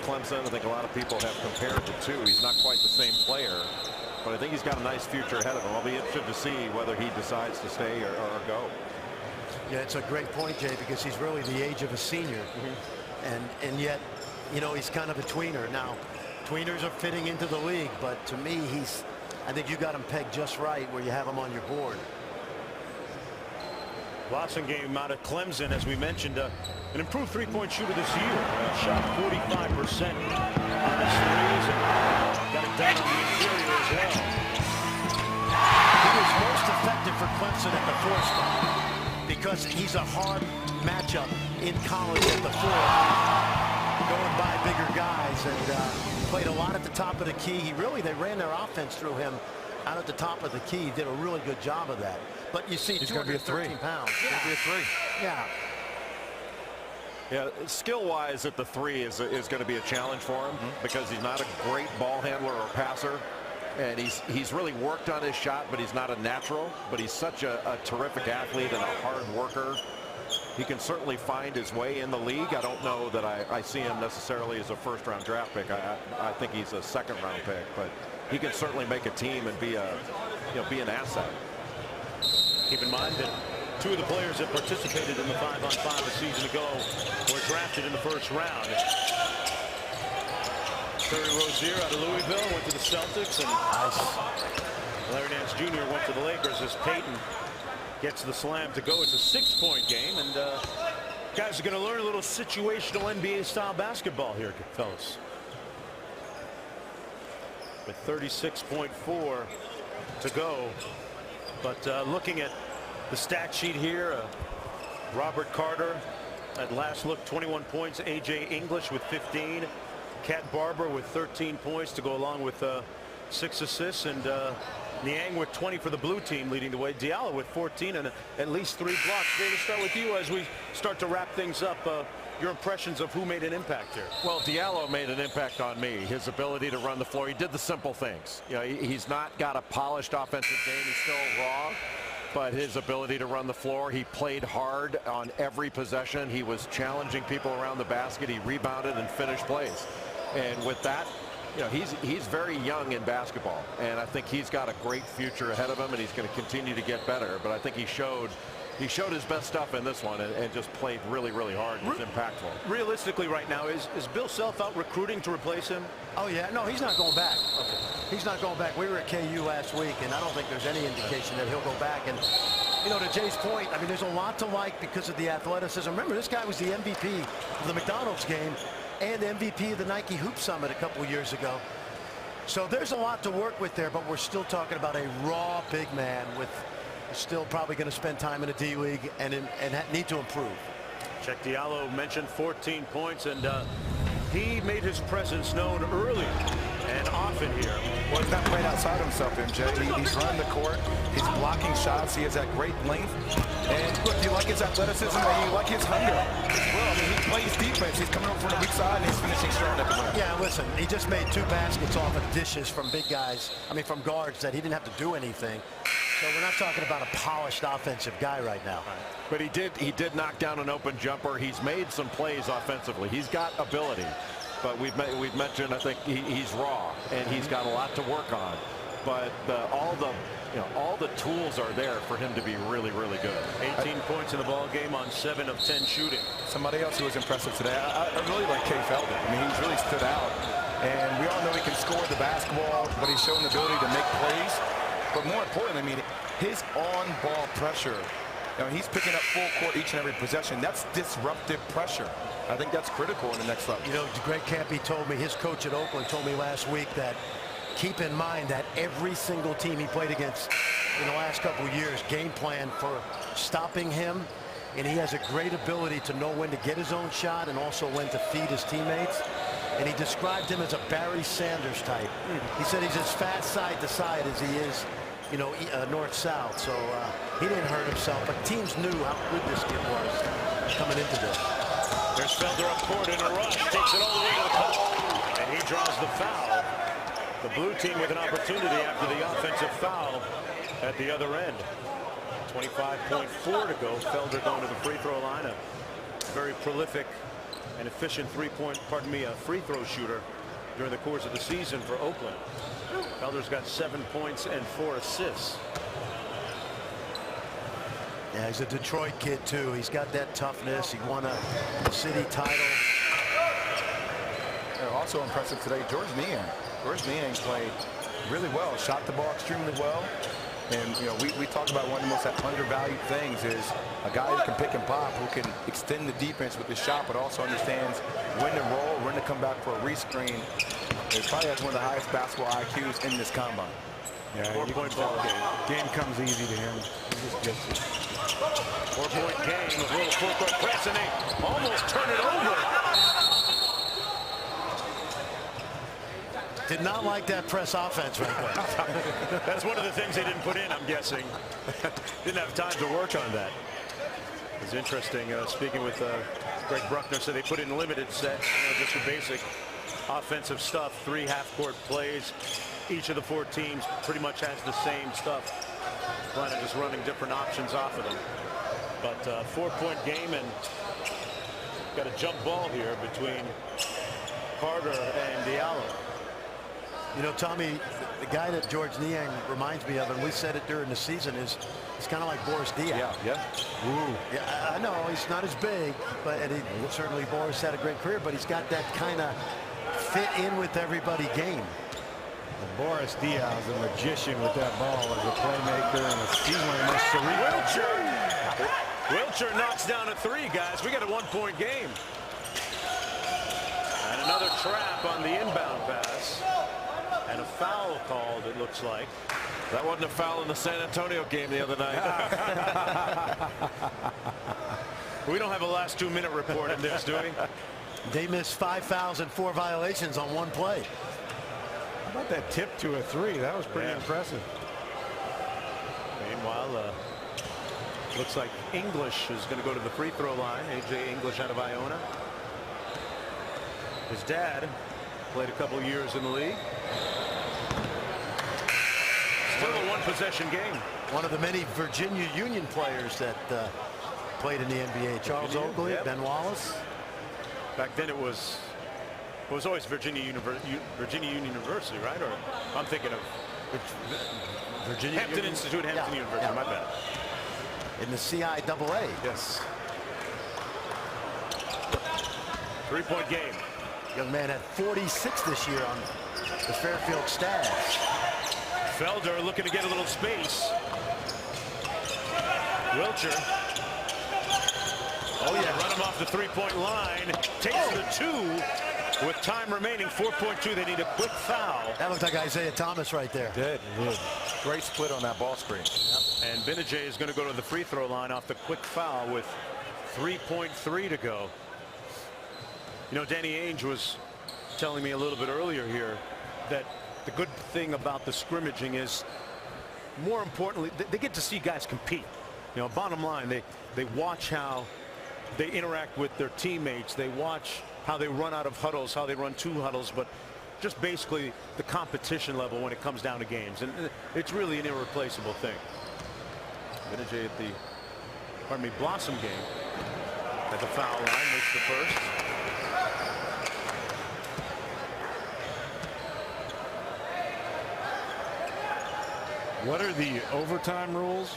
Clemson, I think a lot of people have compared the two. He's not quite the same player, but I think he's got a nice future ahead of him. I'll be interested to see whether he decides to stay or go. Yeah, it's a great point, Jay, because he's really the age of a senior. And yet, you know, he's kind of a tweener. Now, tweeners are fitting into the league, but to me, I think you got him pegged just right where you have him on your board. Blossomgame out of Clemson, as we mentioned, an improved three-point shooter this year. Shot 45% on his threes and got it done on the interior as well. He was most effective for Clemson at the 4 spot because he's a hard matchup in college at the 4, going by bigger guys, and played a lot at the top of the key. They ran their offense through him out at the top of the key. He did a really good job of that. But you see, he's going to be a 213 pounds. He's going to be a 3. Yeah. Yeah, skill-wise at the 3 is going to be a challenge for him because he's not a great ball handler or passer, and he's really worked on his shot, but he's not a natural. But he's such a terrific athlete and a hard worker. He can certainly find his way in the league. I don't know that I see him necessarily as a first-round draft pick. I think he's a second-round pick, but he can certainly make a team and be an asset. Keep in mind that 2 of the players that participated in the 5-on-5 a season ago were drafted in the first round. Terry Rozier out of Louisville went to the Celtics, and Larry Nance Jr. went to the Lakers as Peyton gets the slam to go. It's a 6-point game, and guys are going to learn a little situational NBA-style basketball here, fellas. With 36.4 to go. But looking at the stat sheet here, Robert Carter at last look 21 points, A.J. English with 15, Cat Barber with 13 points to go along with 6 assists, and Niang with 20 for the blue team leading the way. Diallo with 14 and at least 3 blocks. David, start with you as we start to wrap things up. Your impressions of who made an impact here. Well, Diallo made an impact on me. His ability to run the floor. He did the simple things. You know, he's not got a polished offensive game. He's still raw. But his ability to run the floor, he played hard on every possession. He was challenging people around the basket. He rebounded and finished plays. And with that, you know, he's very young in basketball. And I think he's got a great future ahead of him, and he's going to continue to get better. But I think he showed his best stuff in this one and just played really, really hard and was impactful. Realistically right now, is Bill Self out recruiting to replace him? Oh, yeah. No, he's not going back. Okay. He's not going back. We were at KU last week, and I don't think there's any indication that he'll go back. And, you know, to Jay's point, I mean, there's a lot to like because of the athleticism. Remember, this guy was the MVP of the McDonald's game and MVP of the Nike Hoop Summit a couple years ago. So there's a lot to work with there, but we're still talking about a raw big man with still probably going to spend time in the D-League and need to improve. Check Diallo mentioned 14 points, and he made his presence known early and often here. Well, he's not playing outside himself, MJ. He's running the court. He's blocking shots. He has that great length. And look, you like his athleticism and you like his hunger as well. I mean, he plays defense. He's coming over from the weak side and he's finishing strong at the rim. Yeah, listen, he just made 2 baskets off of dishes from big guys. I mean, from guards that he didn't have to do anything. So we're not talking about a polished offensive guy right now. But he did knock down an open jumper. He's made some plays offensively. He's got ability. But we've mentioned, I think he's raw and he's got a lot to work on. But all the tools are there for him to be really, really good. 18 points in the ball game on 7 of 10 shooting. Somebody else who was impressive today, I really like Kay Felder. I mean, he's really stood out. And we all know he can score the basketball, but he's shown the ability to make plays. But more importantly, I mean, his on-ball pressure, he's picking up full court each and every possession. That's disruptive pressure. I think that's critical in the next level. Greg Campy told me, his coach at Oakland told me last week that keep in mind that every single team he played against in the last couple of years game plan for stopping him, and he has a great ability to know when to get his own shot and also when to feed his teammates. And he described him as a Barry Sanders type. He said he's as fast side to side as he is, north-south. So he didn't hurt himself, but teams knew how good this kid was coming into this. There's Felder up court in a rush, takes it all the way to the cup, and he draws the foul. The blue team with an opportunity after the offensive foul at the other end. 25.4 to go. Felder going to the free throw line. A very prolific and efficient free throw shooter during the course of the season for Oakland. Felder's got 7 points and 4 assists. Yeah, he's a Detroit kid too. He's got that toughness. He won a city title. Also impressive today, George Niang. George Niang played really well, shot the ball extremely well. And we talk about one of the most undervalued things is a guy who can pick and pop, who can extend the defense with his shot, but also understands when to roll, when to come back for a rescreen. He probably has one of the highest basketball IQs in this combine. Yeah, 4-point ball game. Game comes easy to him. He just gets it. 4-point game, a little full court press, and they almost turn it over. Did not like that press offense right there. That's one of the things they didn't put in, I'm guessing. Didn't have time to work on that. It's interesting, speaking with Greg Bruckner, so they put in limited set, just your basic offensive stuff, 3 half-court plays. Each of the 4 teams pretty much has the same stuff. Kind of just running different options off of them. But 4-point game, and got a jump ball here between Carter and Diallo. Tommy, the guy that George Niang reminds me of, and we said it during the season, is he's kind of like Boris Diaw. Yeah. Ooh. Yeah, I know he's not as big, but certainly Boris had a great career, but he's got that kind of fit in with everybody game. And Boris Diaw is a magician with that ball as a playmaker, and he's one of the most cerebral. Wilcher knocks down a 3, guys. We got a 1-point game. And another trap on the inbound pass. And a foul called, it looks like. That wasn't a foul in the San Antonio game the other night. We don't have a last 2-minute report on this, do we? They missed 5 fouls and 4 violations on 1 play. How about that tip to a 3? That was pretty impressive. Meanwhile, looks like English is going to go to the free throw line. A.J. English out of Iona. His dad played a couple years in the league. Still a 1-possession game. One of the many Virginia Union players that played in the NBA. Charles Oakley, yep. Ben Wallace. Back then it was always Virginia Union University, right? Or I'm thinking of Virginia Hampton Union. Institute, Hampton University. Yeah. My bad. In the CIAA. Yes. 3-point game. Young man had 46 this year on the Fairfield stats. Felder looking to get a little space. Wilcher. Oh yeah, run him off the 3-point line. Takes the 2 with time remaining. 4.2. They need a quick foul. That looked like Isaiah Thomas right there. Did. Great split on that ball screen. Yep. And Benajay is going to go to the free throw line off the quick foul with 3.3 to go. Danny Ainge was telling me a little bit earlier here that the good thing about the scrimmaging is, more importantly, they get to see guys compete. Bottom line, they watch how they interact with their teammates. They watch how they run out of huddles, how they run 2 huddles, but just basically the competition level when it comes down to games. And it's really an irreplaceable thing. Benajay at the, Blossom game at the foul line, makes the first. What are the overtime rules?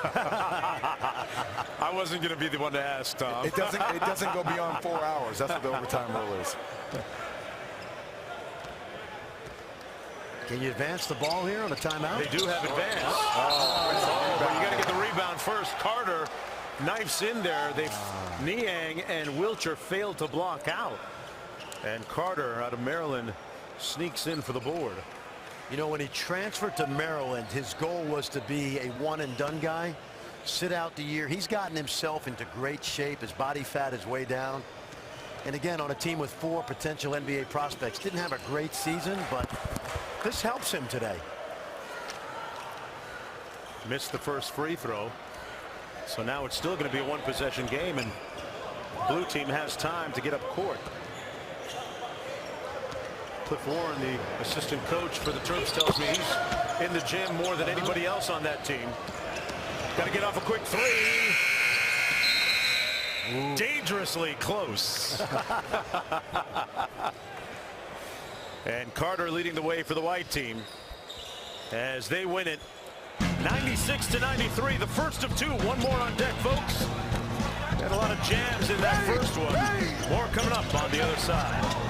I wasn't going to be the one to ask, Tom. It doesn't go beyond 4 hours. That's what the overtime rule is. Can you advance the ball here on a timeout? They do have advance. But you got to get the rebound first. Carter knifes in there. Niang and Wilcher failed to block out. And Carter out of Maryland sneaks in for the board. You know, when he transferred to Maryland, his goal was to be a one-and-done guy. Sit out the year. He's gotten himself into great shape. His body fat is way down. And again, on a team with 4 potential NBA prospects. Didn't have a great season, but this helps him today. Missed the first free throw. So now it's still going to be a one-possession game, and blue team has time to get up court. Cliff Warren, the assistant coach for the Terps, tells me he's in the gym more than anybody else on that team. Got to get off a quick three. Ooh. Dangerously close. And Carter leading the way for the white team as they win it 96-93, the first of 2. One more on deck, folks. Had a lot of jams in that first one. More coming up on the other side.